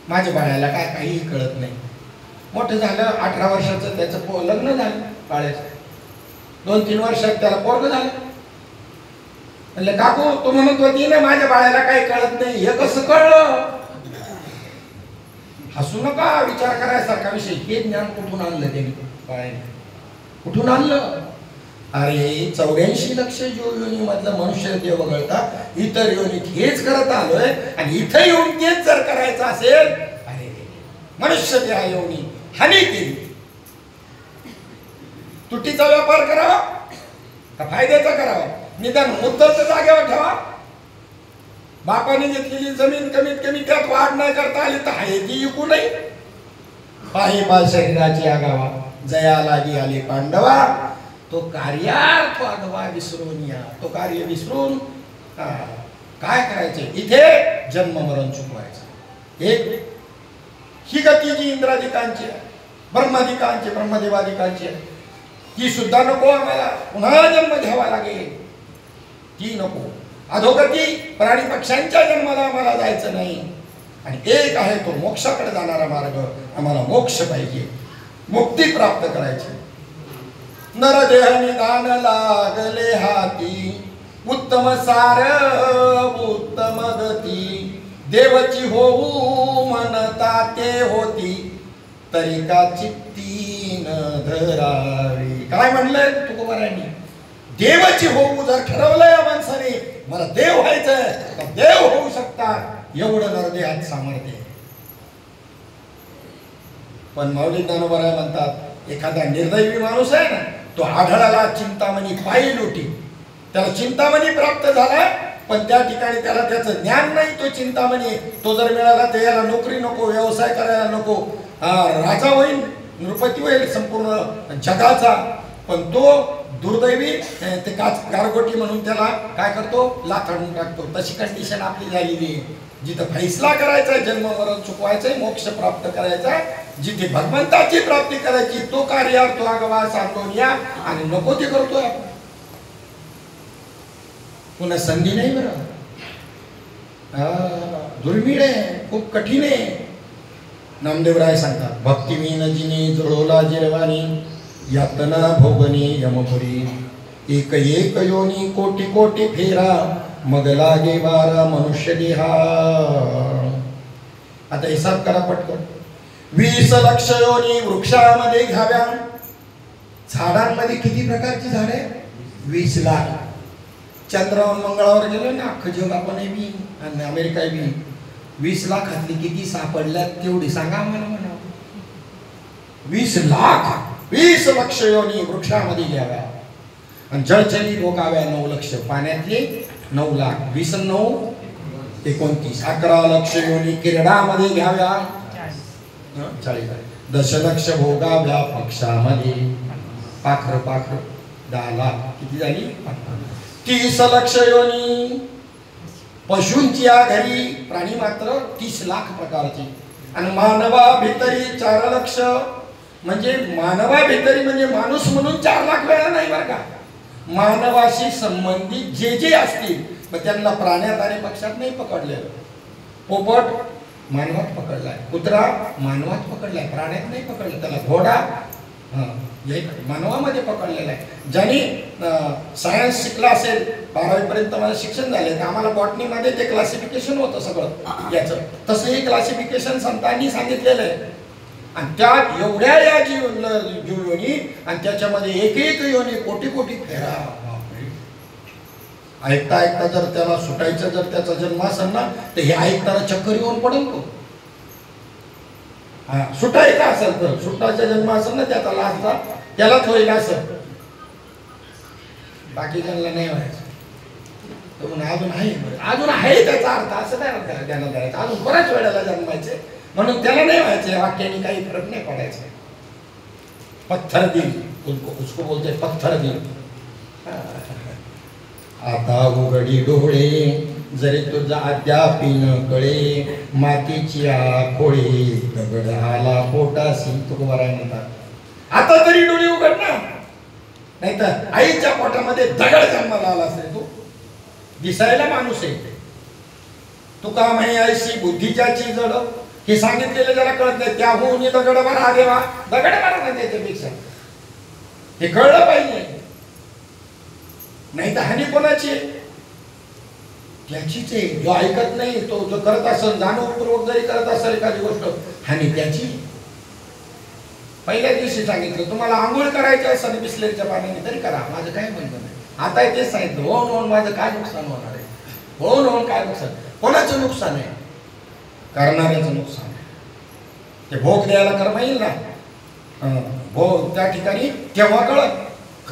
माझ्या बाळाला काय काहीही कळत नाही. मोठं झालं 18 वर्षाचं, त्याचं लग्न झालं बाळाचं. 2-3 वर्षात त्याला पोरग झालं. म्हणलं काकू तू म्हणत होती ना माझ्या बाळाला काही कळत नाही, हे कसं कळलं? हसू नका, विचार करायसारखा विषय. हे ज्ञान कुठून आणलं त्यांनी? बाळाने कुठून आणलं? अरे 84 लक्ष योनी मधलं मनुष्य देव वगळता इतर योनीत हेच करत आलोय, आणि इथं येऊन तेच जर करायचं असेल, अरे मनुष्य देहा योनी हानी केली. तुटीचा व्यापार करावा का फायद्याचा करावा? निदान मुद्दलच्या जागेवर ठेवा. बापाने घेतलेली जमीन कमीत कमी त्यात वाढ नाही करता आली तर आहे ती विकू नये. पाही पा शरीराची आगावा, जया लागी आली पांडवा, तो कार्यार्थ आगवा विसरून या. तो कार्य विसरून काय करायचे? इथे जन्म मरण चुकवायचं. एक ही गती जी इंद्राधिकांची, ब्रह्माधिकांची, ब्रह्मदेवाधिकांची, ती सुद्धा नको आम्हाला. पुन्हा जन्म घ्यावा लागेल, ती नको. अधोगती प्राणी पक्ष्यांच्या जन्माला आम्हाला जायचं नाही. आणि एक आहे तो मोक्षाकडे जाणारा मार्ग. आम्हाला मोक्ष पाहिजे, मुक्ती प्राप्त करायची. नरदेह निदान लागले हाती, उत्तम सार उत्तम गती, देवची होऊ म्हणता ते होती, तरी का चित्ती न धरावी. काय म्हणलंय तुकोबारायांनी? देवाची होऊ जर ठरवलंय या माणसाने, मला देव व्हायचंय तर देव होऊ शकतात, एवढं नरदेहात सामर्थ्य. पण माऊली ज्ञानोबा म्हणतात एखादा निर्दैवी माणूस आहे ना, तो आढळाला चिंतामणी पायी लोटी. त्याला चिंतामणी प्राप्त झाला, पण त्या ठिकाणी त्याला त्याचं ज्ञान नाही. तो चिंतामणी तो जर मिळाला तर याला नोकरी नको, व्यवसाय करायला नको, राजा होईल, नृपती होईल संपूर्ण जगाचा, पण तो दुर्दैवी ते गारगोटी म्हणून त्याला काय करतो, लाथाडून टाकतो. तशी कंडिशन आपली झालेली आहे. जिथं फैसला करायचा आहे, जन्म मरण चुकवायचंय, मोक्ष प्राप्त करायचा, जिथे भगवंताची प्राप्ती करायची तो कार्य तो आगवा सांगून या आणि नको ते करतोय आपण. पुन्हा संधी नाही बरं, दुर्मिळ आहे, खूप कठीण आहे. नामदेवराय सांगतात, भक्तिमीन जिने जुळवला जिरवानी यातना भोगनी यमपुरी एक एक योनी कोटी कोटी फेरा मग लागे वारा मनुष्य देहा. आता हिसाब करा पटकन. 20 लक्ष योनी वृक्षामध्ये घ्याव्या. झाडांमध्ये किती प्रकारची झाडे? 20 लाख. चंद्र मंगळावर गेलो ना, अख्खं जग आपण बी आणि अमेरिका बी 20 लाखातली किती सापडल्यात तेवढी सांगा मला म्हणा. 20 लाख. 20 लक्ष योनी वृक्षामध्ये घ्याव्या आणि जळचरी भोगाव्या 9 लक्ष. पाण्यातले 9 लाख. 20 आणि 9 29. 11 लक्ष योनी किरडामध्ये घ्याव्या. 40. दशलक्ष भोगाव्या पक्षामध्ये. पाखर 10 लाख. किती झाली? 30 लक्ष योनी पशूंची घरी. प्राणी मात्र 30 लाख प्रकारची. आणि मानवा भितरी 4 लक्ष. म्हणजे मानवा भितरी म्हणजे माणूस म्हणून 4 लाख वेळा नाही बरं का. मानवाशी संबंधित जे जे असतील मग त्यांना प्राण्यात आणि पक्षात नाही पकडलेलं. पोपट मानवात पकडलाय, कुत्रा मानवात पकडलाय, प्राण्यात नाही पकडलं. त्याला घोडा मानवामध्ये पकडलेला आहे. ज्यांनी सायन्स शिकला असेल, 12वी पर्यंत माझं शिक्षण झाले, तर आम्हाला बॉटनीमध्ये ते क्लासिफिकेशन होतं सगळं याचं. तसं हे क्लासिफिकेशन संतांनी सांगितलेलं आहे. आणि त्या एवढ्या या जीव योनी आणि त्याच्यामध्ये एक एक योनी कोटी कोटी फेरा. ऐकता ऐकता जर त्याला सुटायचं, जर त्याचा जन्म असेल ना, तर हे ऐकताना चक्कर येऊन पडेल तो. सुटायचा असेल तर, सुटायचा जन्म असेल ना त्याचा लास्टचा, त्यालाच होईल असं. बाकीच्यांना नाही व्हायचं. अजून आहे त्याचा अर्थ. असं काय त्यांना द्यायचं, अजून बऱ्याच वेळेला जन्मायचे म्हणून त्याला नाही व्हायचे. वाक्याने काही फरक नाही पडायचा. पत्थर दिल उसको बोलते, पत्थर दिल. आता उघडी डोळे जरी तुझा अद्याप न कळे, मातीची खोळे दगड आला पोटासी. तुकोबाराय म्हणतात, आता तरी डोळे उघड ना, नाही तर आईच्या पोटामध्ये दगड जन्माला आला असेल. तू दिसायला माणूस आहे. तुका म्हणे ऐशी बुद्धीच्याची जड. हे सांगितलेलं ज्याला कळत नाही त्याहून दगड बरा देवा. दगड बरा नाही त्याच्यापेक्षा. हे कळलं पाहिजे. नाही तर हानी कोणाची? त्याचीच आहे. जो ऐकत नाही, तो जो करत असेल, जाणीवपूर्वक जरी करत असेल एखादी गोष्ट, हानी त्याची. पहिल्या दिवशी सांगितलं तुम्हाला आंघोळ करायची असेल बिस्लेरीच्या पाण्याने तरी करा, माझं काय म्हणणं नाही. आता तेच सांगितलं, होऊन माझं काय नुकसान होणार आहे? होऊन काय नुकसान? कोणाचं नुकसान आहे? करणाऱ्याचं नुकसान आहे. ते भोग द्यायला कर्म येईल ना, भोग त्या ठिकाणी तेव्हा कळत.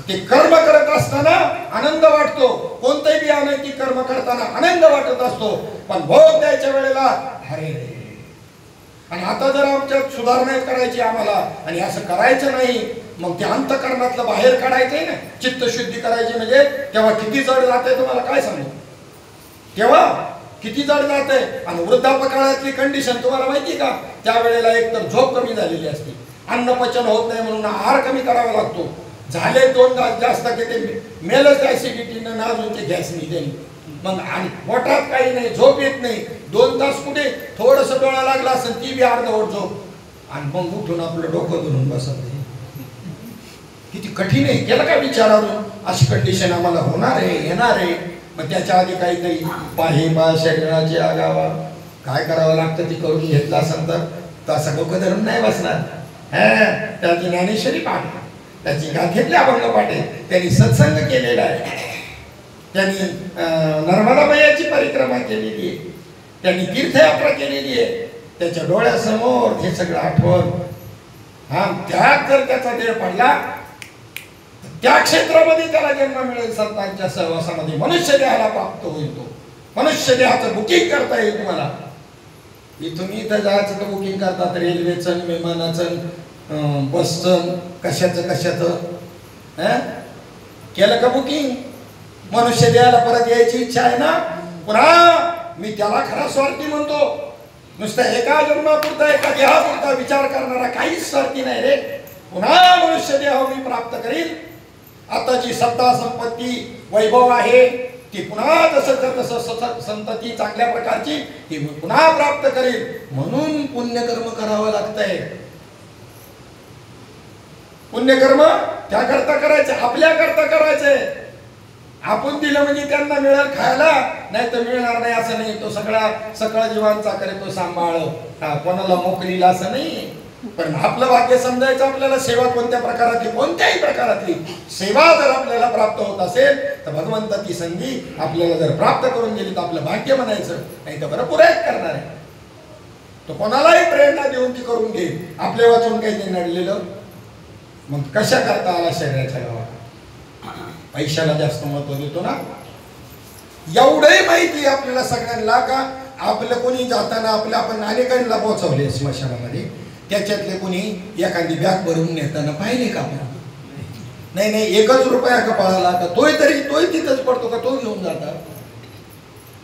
ते कर्म करत असताना आनंद वाटतो. कोणतेही बी अनैतिक कर्म करताना आनंद वाटत असतो, पण भोग द्यायच्या वेळेला अरे. आणि आता जर आमच्यात सुधारणा करायची आम्हाला आणि असं करायचं नाही, मग ते अंतःकरणातलं बाहेर काढायचंय ना, चित्तशुद्धी करायची. म्हणजे तेव्हा किती जड जाते तुम्हाला काय सांगू. तेव्हा किती जड जाते. आणि वृद्धापकाळातली कंडिशन तुम्हाला माहिती का, त्यावेळेला एक तर झोप कमी झालेली असते, अन्न पचन होत नाही म्हणून आहार कमी करावा लागतो. झाले 2 तास जास्त की ते मेलच ऍसिडिटीनं ना, अजून ते गॅस निघते. मग आणि पोटात काही नाही, झोप येत नाही. 2 तास कुठे थोडस डोळा लागला असेल ती बी अर्धवट झोप. आणि मग उठून आपलं डोकं धरून बसत. किती कठीण आहे. केलं काय विचारावं. अशी कंडिशन आम्हाला होणार आहे, येणार आहे. मग त्याच्या आधी काहीतरी पाहिबा शरीराची आगावा काय करावं लागतं ते करून घेतलं असेल तर तसं डोकं धरून नाही बसणार. त्याची ज्ञानेश्वरी पाठ, त्याची गाथेतले अभंग पाठे, त्यांनी सत्संग केलेला आहे, त्यांनी नर्मदा मैयाची परिक्रमा केलेली आहे, त्यांनी तीर्थयात्रा केलेली आहे. त्याच्या डोळ्यासमोर हे सगळं आठवण. त्यात जर त्याचा देह पडला त्या क्षेत्रामध्ये त्याला जन्म मिळेल. संतांच्या सहवासामध्ये मनुष्य देहाला प्राप्त होईल. तो मनुष्य देहाचं बुकिंग करता येईल तुम्हाला. इथून इथं जायचं तर बुकिंग करतात, रेल्वेचं, विमानाचं, बसचं, कशाचं. केलं का बुकिंग? मनुष्य देहाला परत यायची इच्छा आहे ना? पुन्हा मी त्याला खरा स्वार्थी म्हणतो. नुसतं एका जन्मापुरता एका देहापुरता विचार करणारा काहीच स्वार्थी नाही रे. पुन्हा मनुष्य देह मी प्राप्त करील. आताची सत्ता संपत्ती वैभव आहे ती पुन्हा तसं संतती चांगल्या प्रकारची ती पुन्हा प्राप्त करील. म्हणून पुण्यकर्म करावं लागतंय. पुण्यकर्म त्याकरता करायचे, आपल्याकरता करायचे. आपण दिलं म्हणजे त्यांना मिळेल खायला, नाही तर मिळणार नाही असं नाही. तो सगळा जीवांचा करे तो सांभाळ, कोणाला मोकलीला असं नाही. पण आपलं भाग्य समजायचं आपल्याला. सेवा कोणत्या प्रकारातली, कोणत्याही प्रकारातली सेवा जर आपल्याला प्राप्त होत असेल तर भगवंत ती संधी आपल्याला जर प्राप्त करून दिली तर आपलं भाग्य म्हणायचं. नाही तर बरं पुरायत करणार आहे तो. कोणालाही प्रेरणा देऊन ती करून घेईल. आपल्या वाचून काही ते नडलेलं मग कशा करता आला शरीराच्या गावात. पैशाला जास्त महत्व देतो ना. एवढंही माहिती आपल्याला सगळ्यांना का आपलं कोणी जाताना आपण अनेकांना पोहोचवले स्मशानामध्ये. त्याच्यातले कोणी एखादी बॅग भरून नेताना पाहिले का आपण? नाही एकच रुपया कपाळाला का तोही तिथंच पडतो का तो घेऊन जातात.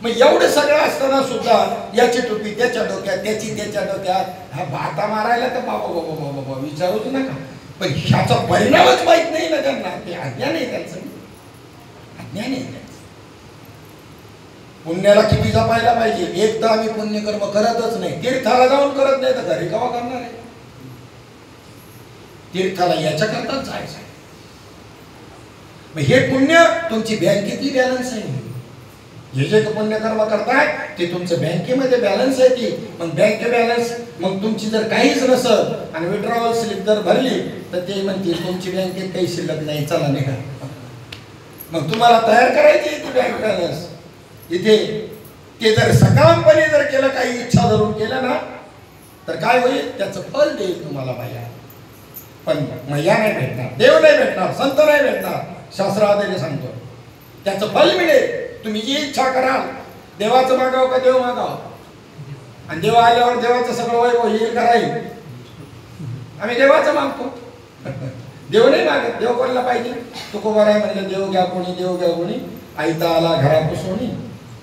मग एवढं सगळं असताना सुद्धा याची टोपी त्याच्या डोक्यात, त्याची त्याच्या डोक्यात, हा भाता मारायला तर बाबा विचारूच नका. पण ह्याचा परिणामच माहित नाही ना त्यांना. ते अज्ञान आहे त्यांचं, अज्ञान आहे त्यांचं. पुण्याला किती जपायला पाहिजे. एक तर आम्ही पुण्यकर्म करतच नाही. तीर्थाला जाऊन करत नाही तर घरी केव्हा करणार आहे. तीर्थाला याच्याकरताच जायचं. हे पुण्य तुमची बँकेतली बॅलन्स आहे. जे पुण्यकर्म करताय ते तुमचं बँकेमध्ये बॅलन्स आहे. ती मग बँक बॅलन्स मग तुमची जर काहीच नसत आणि विड्रॉवल स्लिप जर भरली तर ते म्हणतील तुमची बँकेत काही शिल्लक नाही, चला निघा. मग तुम्हाला तयार करायची ती बँक बॅलन्स इथे. ते जर सकामपणे जर केलं, काही इच्छा धरून केलं ना तर काय होईल, त्याचं फल देईल तुम्हाला मैया. पण मैया नाही भेटणार, देव नाही भेटणार, संत नाही भेटणार. शास्त्र आदेश सांगतो त्याचं फल मिळेल. तुम्ही जी इच्छा कराल, देवाचं मागाव का देव मागाव, आणि देव आल्यावर देवाचं सगळं वैभव येईल कराईल. आम्ही देवाचं मागतो, देव नाही मागत. देव कोणाला पाहिजे. तुकोबाराय म्हणलं देव घ्या कोणी, देव घ्या कोणी, आईता आला घरापुसोनी.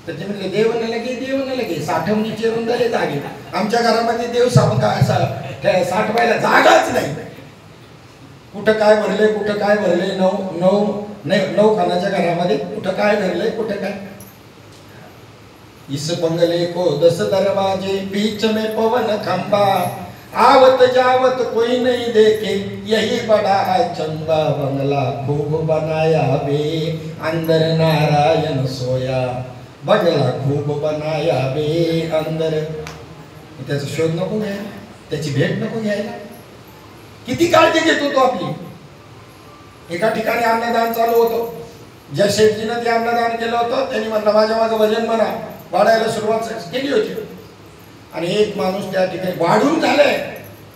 तर ते म्हणले देव न लगे साठवणी चिरून झाले जागे. आमच्या घरामध्ये देव साठवायला जागाच नाही. कुठं काय भरले नऊ खानाच्या घरामध्ये कुठं काय भरले, कुठं काय. इस बंगले को 10 दरवाजे, बीच में पवन खंबा, आवत जावत कोई नहीं देखे, यही बड़ा है चंबा. बंगला खूब बनाया बे, अंदर नारायण सोया. बंगला खूब बनाया बे अंदर. त्याचा शोध नको घ्यायला, त्याची भेट नको घ्यायला. किती काळजी घेतो तो आपली. एका ठिकाणी अन्नदान चालू होतं. ज्या शेठजीनं ते अन्नदान केलं होतं त्यांनी म्हणलं माझ्या मागं भजन म्हणा. वाढायला सुरुवात केली होती आणि एक माणूस त्या ठिकाणी वाढून झालंय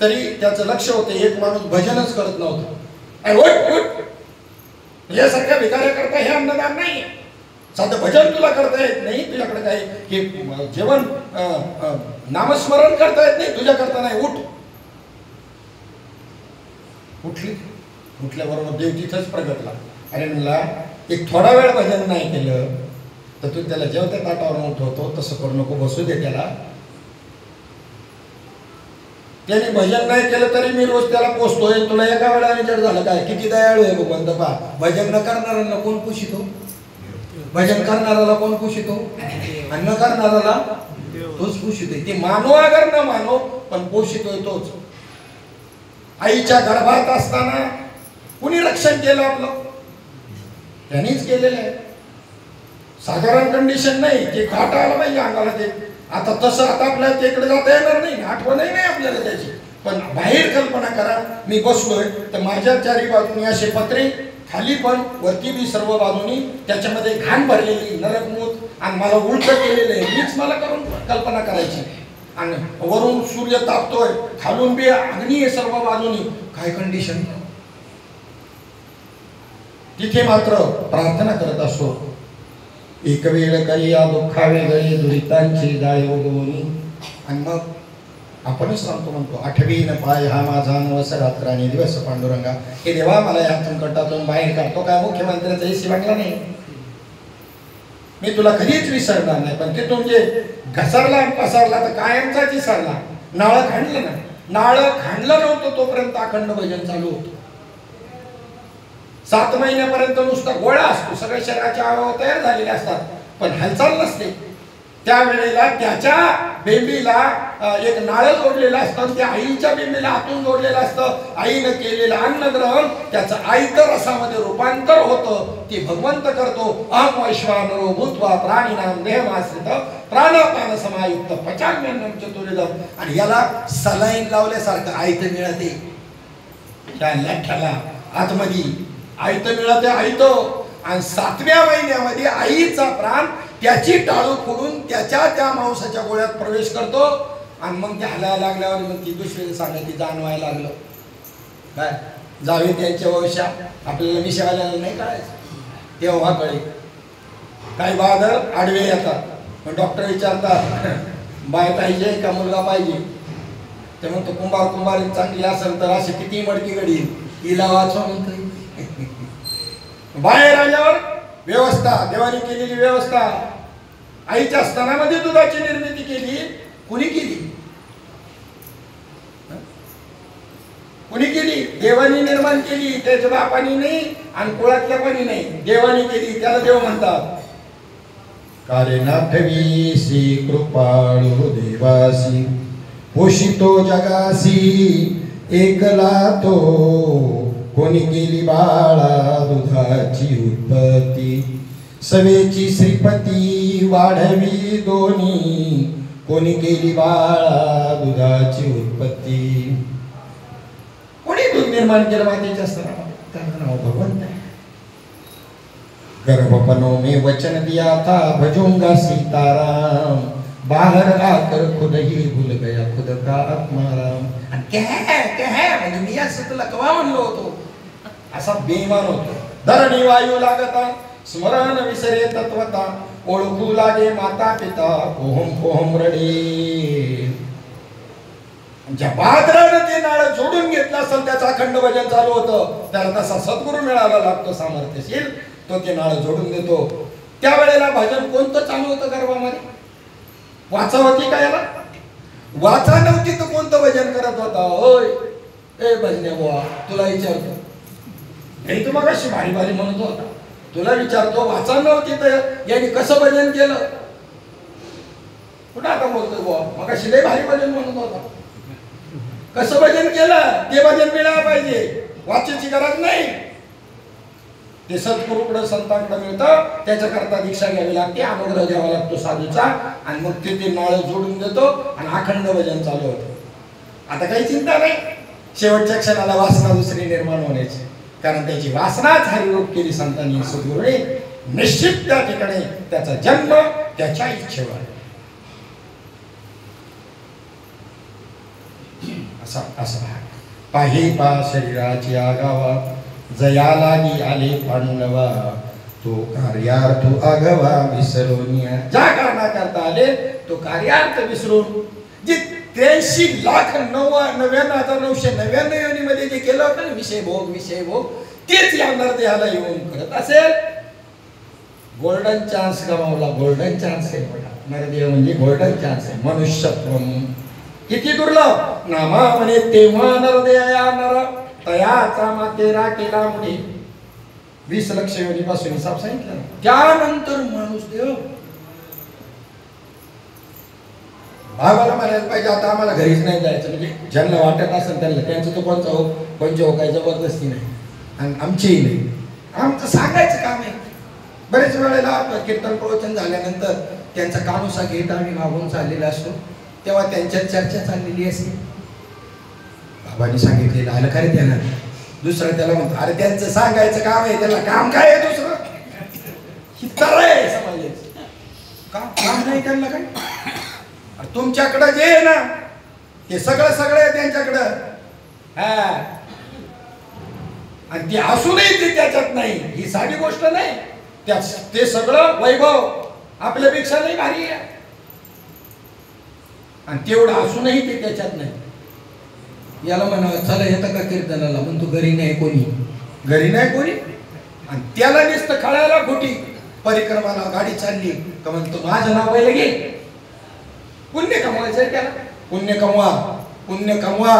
तरी त्याचं लक्ष होतं. एक माणूस भजनच करत नव्हतं. यासारख्या भिकाऱ्या करता हे अन्नदान नाही. साधं भजन तुला करता येत नाही, तुझ्याकडे काही हे जेवण नामस्मरण करता येत नाही, तुझ्याकरता नाही. उठल्याबरोबर देव तिथंच प्रगटला. अरे म्हणला एक थोडा वेळ भजन नाही केलं तर तू त्याला जेवत्या ताटावरून उठवतो तसं करू नको, बसू दे त्याला. त्याने भजन नाही केलं तरी मी रोज त्याला पोचतोय. तुला एका वेळाने जड झालं काय. किती दयाळू आहे भगवंत. पा भजन न करणाऱ्यांना कोण पुशितो. भजन करणाऱ्याला कोण पुशितो आणि न करणाऱ्याला तोच पुशितोय. ते मानो अगर न मानो पण पोषितोय तोच. आईच्या गर्भात असताना कुणी रक्षण केलं आपलं, त्यांनीच केलेलं आहे. साधारण कंडिशन नाही, ते काटा आला पाहिजे अंगाला. ते आता तसं आता आपल्याला तिकडे जाता येणार नाही, आठवणही नाही आपल्याला त्याची. पण बाहेर कल्पना करा, मी बसलोय तर माझ्या चारी बाजूनी असे पत्रे, खाली पण वरती बी सर्व बाजूनी त्याच्यामध्ये घाण भरलेली नरकमूत आणि मला उलट केलेलं आहे. मीच मला करून कल्पना करायची. आणि वरून सूर्य तापतोय, खालून बी अग्नी आहे सर्व बाजूनी. काय कंडिशन. तिथे मात्र प्रार्थना करत असतो. एक वेळ करी या दुःखा वेगळी दुरितांची जाळे उगवणी. आणि मग आपणच सांगतो म्हणतो, आठवीन पाय हा माझा नवस रात्राने दिवस पांडुरंगा. हे देवा मला या संकटातून बाहेर काढतो. काय मुख्यमंत्र्याचा एसी वाटला नाही, मी तुला कधीच विसरणार नाही. पण ते तुमचे घसरला पसरला तर कायमचाच विसरला. नाळं खांडलं ना, नाळं खांडलं नव्हतं तोपर्यंत अखंड भजन चालू होतं. 7 महिन्यापर्यंत नुसता गोळा असतो, सगळ्या शरीराचे अवयव तयार झालेले असतात, पण हालचाल नसते. त्यावेळेला त्याच्या बेंबीला एक नाळं जोडलेलं असतं, त्या आईच्या बेंबीला आतून जोडलेलं असतं. आईनं केलेलं अन्नग्रहण त्याचं आयतं रसामध्ये रूपांतर होतं, ते भगवंत करतो. अहं वैश्वानरो भूत्वा प्राणिनां देहमाश्रित प्राणापान समायुक्त पचाम्यन्नं चतुर्विधम्. आणि याला सलाईन लावल्यासारखं आयतं मिळते, त्या लठ्ठ्याला आतमध्ये आयतं मिळते, आयतं. आणि 7व्या महिन्यामध्ये आईचा प्राण त्याची टाळू फोडून त्या मांसाच्या गोळ्यात प्रवेश करतो. आणि मग ते हलायला लागल्यावर मग ती दुसरी सांगते जाणवायला लागलं काय जावे त्यांच्या वंशा. आपल्याला मिशावाल्याला नाही कळायचं, तेव्हा कळे. काही बहादर आडवे येतात, पण डॉक्टर विचारतात बाय पाहिजे का मुलगा पाहिजे. ते म्हणतो कुंभार चांगली असेल तर असे किती मडकी घडी हिला वाचवा म्हणतो. बाहेर आल्यावर व्यवस्था, देवाने केलेली व्यवस्था. आईच्या स्तनामध्ये दुधाची निर्मिती केली, कुणी केली? कुणी केली? देवानी निर्माण केली. त्याच्या बापानी नाही आणि कुळातल्या कोणी नाही, देवानी केली. त्याला देव म्हणतात. कारे नाठवीसी कृपाळू देवासी पोषितो जगासी एकला तो. कोणी केली बाळा दुधाची उत्पत्ती सवेची श्रीपती वाढवी दोन्ही. कोणी केली बाळा दुधाची उत्पत्ती. कोणी दूध निर्माण केलं मातेच्या स्तनामध्ये? त्याचं नाव भगवंत आहे. गर्भपनो में वचन दिया था भजूंगा सीताराम. बाहर आकर खुद ही भूल गया खुद का आत्माराम. आणि क्या म्हणजे मी असं तुला कवा म्हणलो होतो, असा बेईमान होतो. धरणी वायू लागता स्मरण विसरे तत्वता. ओळखू लागे माता पिता कोहम कोहम रडे. ज्या बहादरानं ते नाळ जोडून घेतलं असेल त्याचं अखंड भजन चालू होतं. त्याला तसा सद्गुरू मिळाला लागतो सामर्थ्यशील, तो ते नाळ जोडून देतो. त्यावेळेला भजन कोणतं चालू होतं गर्भामध्ये? वाचा होती का याला? वाचा नव्हती तर कोणतं भजन करत होता? होय ए भजने बुवा, तुला विचारतो. नाही तू मग अशी भारी भारी म्हणत होता, तुला विचारतो. वाचा नव्हती तर यांनी कसं भजन केलं? कुठं आता बोलतोय बुवा, मग अशी लय भारी भजन म्हणत होता. कसं भजन केलं ते भजन मिळायला पाहिजे, वाचेची गरज नाही. ते सद्गुरूकडे संतांकडे मिळतं, त्याच्याकरता दीक्षा घ्यावी लागते, अनुग्रह द्यावा लागतो साधूचा. आणि मग ते नाळ जोडून देतो आणि अखंड भजन चालू होतं. आता काही चिंता नाही शेवटच्या क्षणाला वासना दुसरी निर्माण होण्याची, कारण त्याची वासनाच हरिरूप केली संतांनी सद्गुरूने. निश्चित त्या ठिकाणी त्याचा जन्म त्याच्या इच्छेवर. असा पाही पा शरीराची आगावा जया लागी आले पांडवा. तो कार्यार्थ आगवा विसरोनिया. ज्या कारणाकरता आले तो कार्यार्थ विसरून. जे 83,99,999 योनीमध्ये जे केलं होतं विषय भोग तेच या नरदेहाला येऊन करत असेल. गोल्डन चान्स गमावला. गोल्डन चान्स आहे बघा, नरदेव म्हणजे गोल्डन चान्स आहे. मनुष्यत्व किती दुर्लभ. नामा म्हणे तेव्हा नरदेया नर तयाचा मातेरा केला मुळे. 20 लक्ष योनीपासून हिसाब सांगितला. त्यानंतर माणूस देव. भावाला म्हणायला पाहिजे आता आम्हाला घरीच नाही जायचं, म्हणजे ज्यांना वाटत असेल त्यांना, त्यांचं तो कोणचं हो काय जबरदस्ती नाही आणि आमचीही नाही. आमचं सांगायचं काम आहे. बरेच वेळेला कीर्तन प्रवचन झाल्यानंतर त्यांचा कानुसा घेत आम्ही मागून चाललेला असतो, तेव्हा त्यांच्यात चर्चा चाललेली असते. बाबांनी सांगितलेलं आलं खरे त्यांना. दुसरं त्याला म्हणतो अरे त्यांचं सांगायचं काम आहे, त्याला काम काय आहे दुसरं? समाजाचं काम नाही त्यांना काय. तुमच्याकडं जे आहे ना ते सगळं आहे त्यांच्याकडं. हा आणि ते असूनही ते त्याच्यात नाही, ही साधी गोष्ट नाही. ते सगळं वैभव आपल्यापेक्षा नाही भारी आहे. आणि तेवढं असूनही ते त्याच्यात नाही. याला म्हणावं चला येतं का कीर्तनाला, म्हणतो घरी नाही कोणी, घरी नाही कोणी. आणि त्याला नुसतं कळायला खोटी परिक्रमाला गाडी चालली का म्हणतो माझं नाव पहिलं घे. पुण्य कमवायचंय त्याला, पुण्य कमवा, पुण्य कमवा.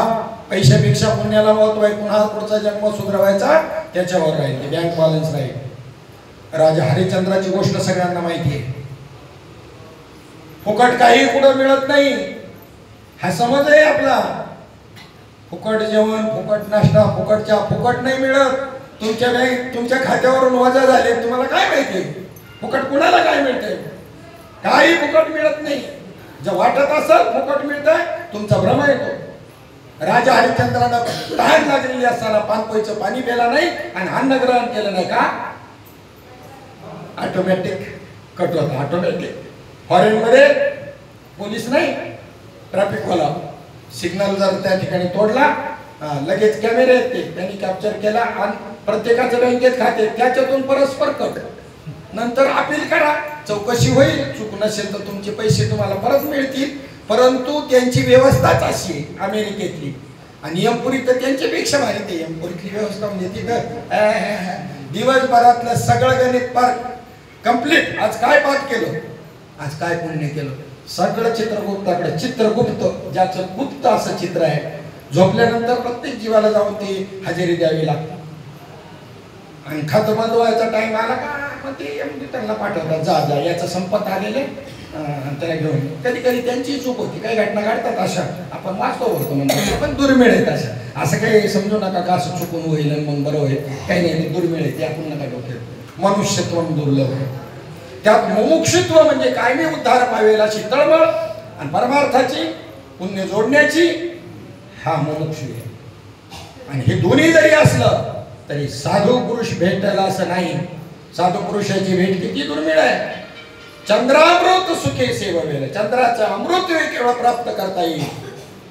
पैशापेक्षा पुण्याला महत्व आहे. पुन्हा पुढचा जन्म सुधरवायचा त्याच्यावर राहील, ते बँक बॅलन्स राहील. राजा हरिश्चंद्राची गोष्ट सगळ्यांना माहिती आहे. फुकट काही कुठं मिळत नाही हा समज आहे आपला. फुकट जेवण, फुकट नाश्ता, फुकटच्या फुकट नाही मिळत. तुमच्या बँक तुमच्या खात्यावरून वजा झाले, तुम्हाला काय माहिती फुकट कुणाला काय मिळते? काही फुकट मिळत नाही. जर वाटत असेल फुकट मिळतंय तुमचा भ्रम येतो. राजा हरिश्चंद्रानं तहान लागलेली असताना पानपोईचं पाणी प्यायला नाही आणि अन्न ग्रहण केलं नाही का? ऑटोमॅटिक कट होता, ऑटोमॅटिक. फॉरेन मध्ये पोलीस नाही, ट्रॅफिक वाला सिग्नल जर त्या ठिकाणी तोडला लगेच कॅमेरे आहेत ते त्यांनी कॅप्चर केला आणि प्रत्येकाचं बँकेत खाते त्याच्यातून परस्पर कट. नंतर अपील करा, चौकशी होईल, चूक नसेल तर तुमचे पैसे तुम्हाला परत मिळतील. परंतु त्यांची व्यवस्थाच अशी आहे अमेरिकेतली. आणि यमपुरी तर त्यांच्यापेक्षा भारी. ते यमपुरीतली व्यवस्था म्हणजे तिथं दिवसभरातलं सगळं गणित पार कंप्लीट. आज काय पाठ केलं, आज काय पुण्य केलं, सगळं चित्रगुप्ताकडे. चित्रगुप्त ज्याचं गुप्त असं चित्र आहे, झोपल्यानंतर प्रत्येक जीवाला जाऊन ती हजेरी द्यावी लागते. आणि खातं बंद व्हायचा टाइम आला का मग ते त्यांना पाठवतात, जा जा याचं संपत आलेले त्याला घेऊन. कधी कधी त्यांची चूक होती, काही घटना घडतात अशा आपण वाचतो बोलतो म्हणजे पण दुर्मिळ आहेत अशा. असं काही समजू नका का असं चुकून होईल आणि मग बरं होईल, काही नाही, दुर्मिळ आहे ते आपण नका डोक्यात. मनुष्यत्व दुर्लभ आहे. त्यात मुमुक्षुत्व म्हणजे कायमी उद्धार पावेल अशी तळमळ आणि परमार्थाची पुण्य जोडण्याची हा मुमुक्षु आहे. आणि हे दोन्ही जरी असलं तरी साधू पुरुष भेटला असं नाही. साधू पुरुषाची भेट किती दुर्मिळ आहे. चंद्रामृत सुखे सेववेल, चंद्राचं अमृत केवळ प्राप्त करता येईल.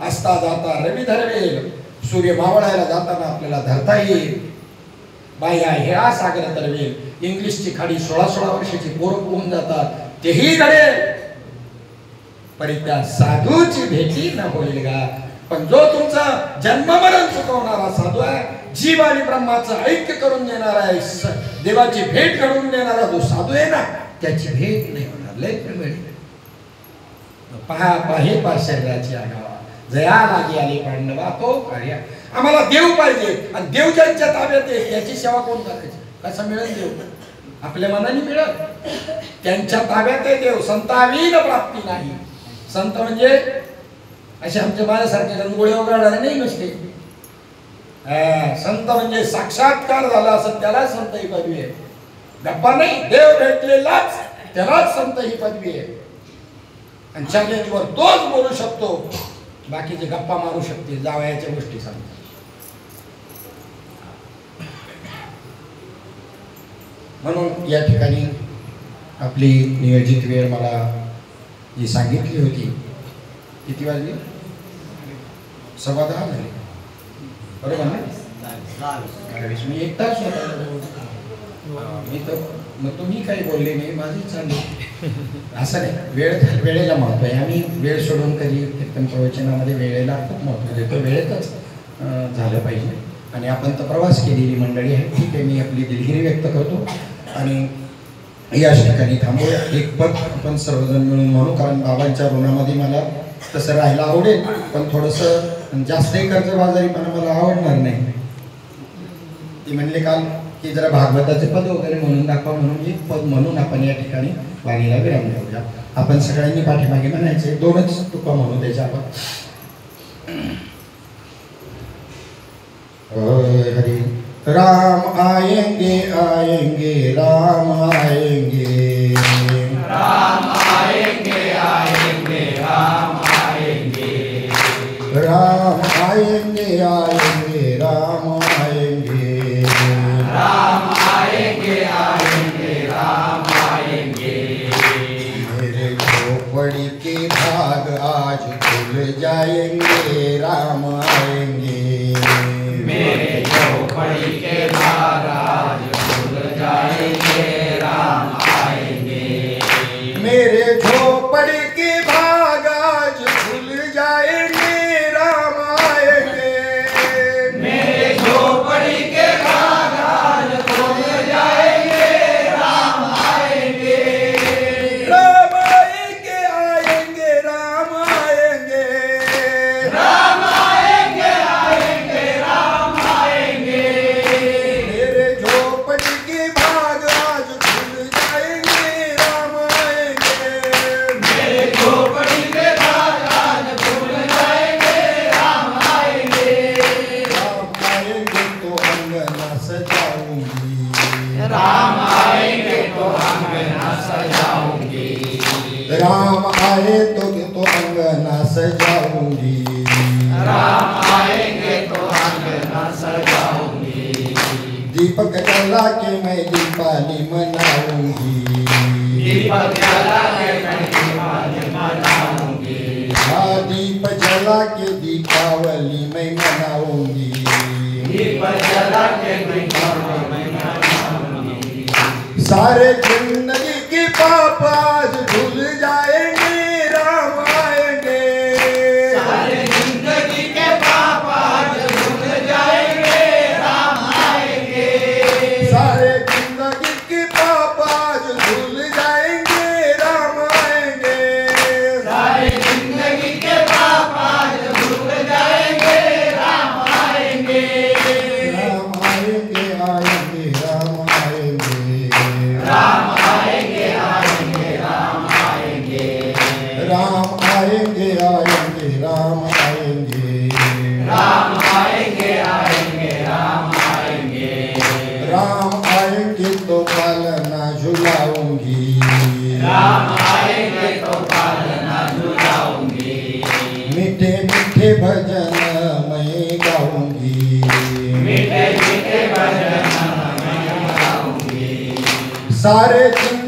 असता जाता रवी धरवेल, सूर्य मावळायला जाताना आपल्याला धरता येईल. बाह्या हेळा सागर तरवेल, इंग्लिशची खाडी 16-16 वर्षाची पोरं होऊन जातात तेही घडेल. पण त्या साधूची भेटी न होईल का? पण जो तुमचा जन्ममरण चुकवणारा साधू आहे, जीव आणि ब्रह्माचं ऐक्य करून देणारा आहे, देवाची भेट घडवून देणारा जो साधू आहे ना, त्याची भेट नाही होणार. लय मिळेल. पहा पाहे पा शरीराची आगावा, जया लागी आली पांडवा तो कार्य. आम्हाला देव पाहिजे आणि देव ज्यांच्या ताब्यात आहे त्याची सेवा कोण करायची? कसं मिळेल देव? आपल्या मनाने मिळत. त्यांच्या ताब्यात आहे देव. संताविन प्राप्ती नाही. संत म्हणजे असे आमच्या माझ्यासारखे गणगोळे वगैरे नाही नसते. संत म्हणजे साक्षात्कार झाला असं त्याला संत ही पदवी आहे. गप्पा नाही, देव भेटलेलाच त्यालाच संत ही पदवी आहे. आणि चॅलेंजवर तोच बोलू शकतो, बाकीचे गप्पा मारू शकते, जावयाच्या गोष्टी सांगतात. म्हणून या ठिकाणी आपली नियोजित वेळ मला जी सांगितली होती, किती वाजली? 10:15 झाली बरोबर ना? मी 1 तास होता. मी तर मग तुम्ही काही बोलले नाही, माझी चालली. असं नाही, वेळेला महत्व आहे. आम्ही वेळ सोडून कधी कीर्तन प्रवचनामध्ये वेळेला खूप महत्व देतो. वेळेतच झालं पाहिजे. आणि आपण तर प्रवास केलेली मंडळी आहे, ठीक आहे, मी आपली दिलगिरी व्यक्त करतो आणि याच ठिकाणी थांबूया. एक पद आपण सर्वजण मिळून म्हणू, कारण बाबांच्या ऋणामध्ये मला तसं राहायला आवडेल, पण थोडंसं जास्तही कर्जबाजारीपणा मला आवडणार नाही. ते म्हणले काल की जरा भागवताचे पद वगैरे म्हणून दाखवा, म्हणून एक पद म्हणून आपण या ठिकाणी वाणीला विराम देऊया. आपण सगळ्यांनी पाठीमागे म्हणायचे, 2च तुका म्हणू त्याच्या आपण. हरी राम आएंगे आएंगे राम आएंगे, राम आएंगे आएंगे राम आएंगे, राम आएंगे आएंगे राम आएंगे, राम आएंगे आएंगे राम आएंगे। मेरे झोपड़ी के भाग आज खुल जाएंगे राम आएंगे, मेरे झोपड़ी के भाग आज खुल जाएंगे राम आएंगे, मेरे झोपड़ी के भाग आज खुल राम आए तो अंगना सजाऊंगी, राम आएंगे तो अंगना सजाऊंगी, दीपक जला के मैं दीपावली मनाऊंगी, दीपक जला के मैं दीपावली मनाऊंगी, दीप जला के दीपावली मैं मनाऊंगी, दीप जला के दीपावली मैं मनाऊंगी, सारे जिंदगी की पाप आज धुल जाएंगे, राम आएंगे, सारे जिंदगी के पाप आज धुल जाएंगे, राम आएंगे, सारे जिंदगी की पाप आज धुल जाएंगे, राम आएंगे, सारे जिंदगी के पाप आज धुल जाएंगे, राम आएंगे, राम आएंगे आएंगे राम आएंगे, राम आएंगे आएंगे राम आएंगे, राम आएंगे आएंगे राम आएंगे, राम आएंगे आएंगे राम आएंगे, राम आएंगे तो पालना झुलाऊंगी, राम आएंगे तो पालना झुलाऊंगी, मीठे मीठे भजन मैं गाऊंगी, मीठे मीठे भजन मैं गाऊंगी, सारे जिंदगी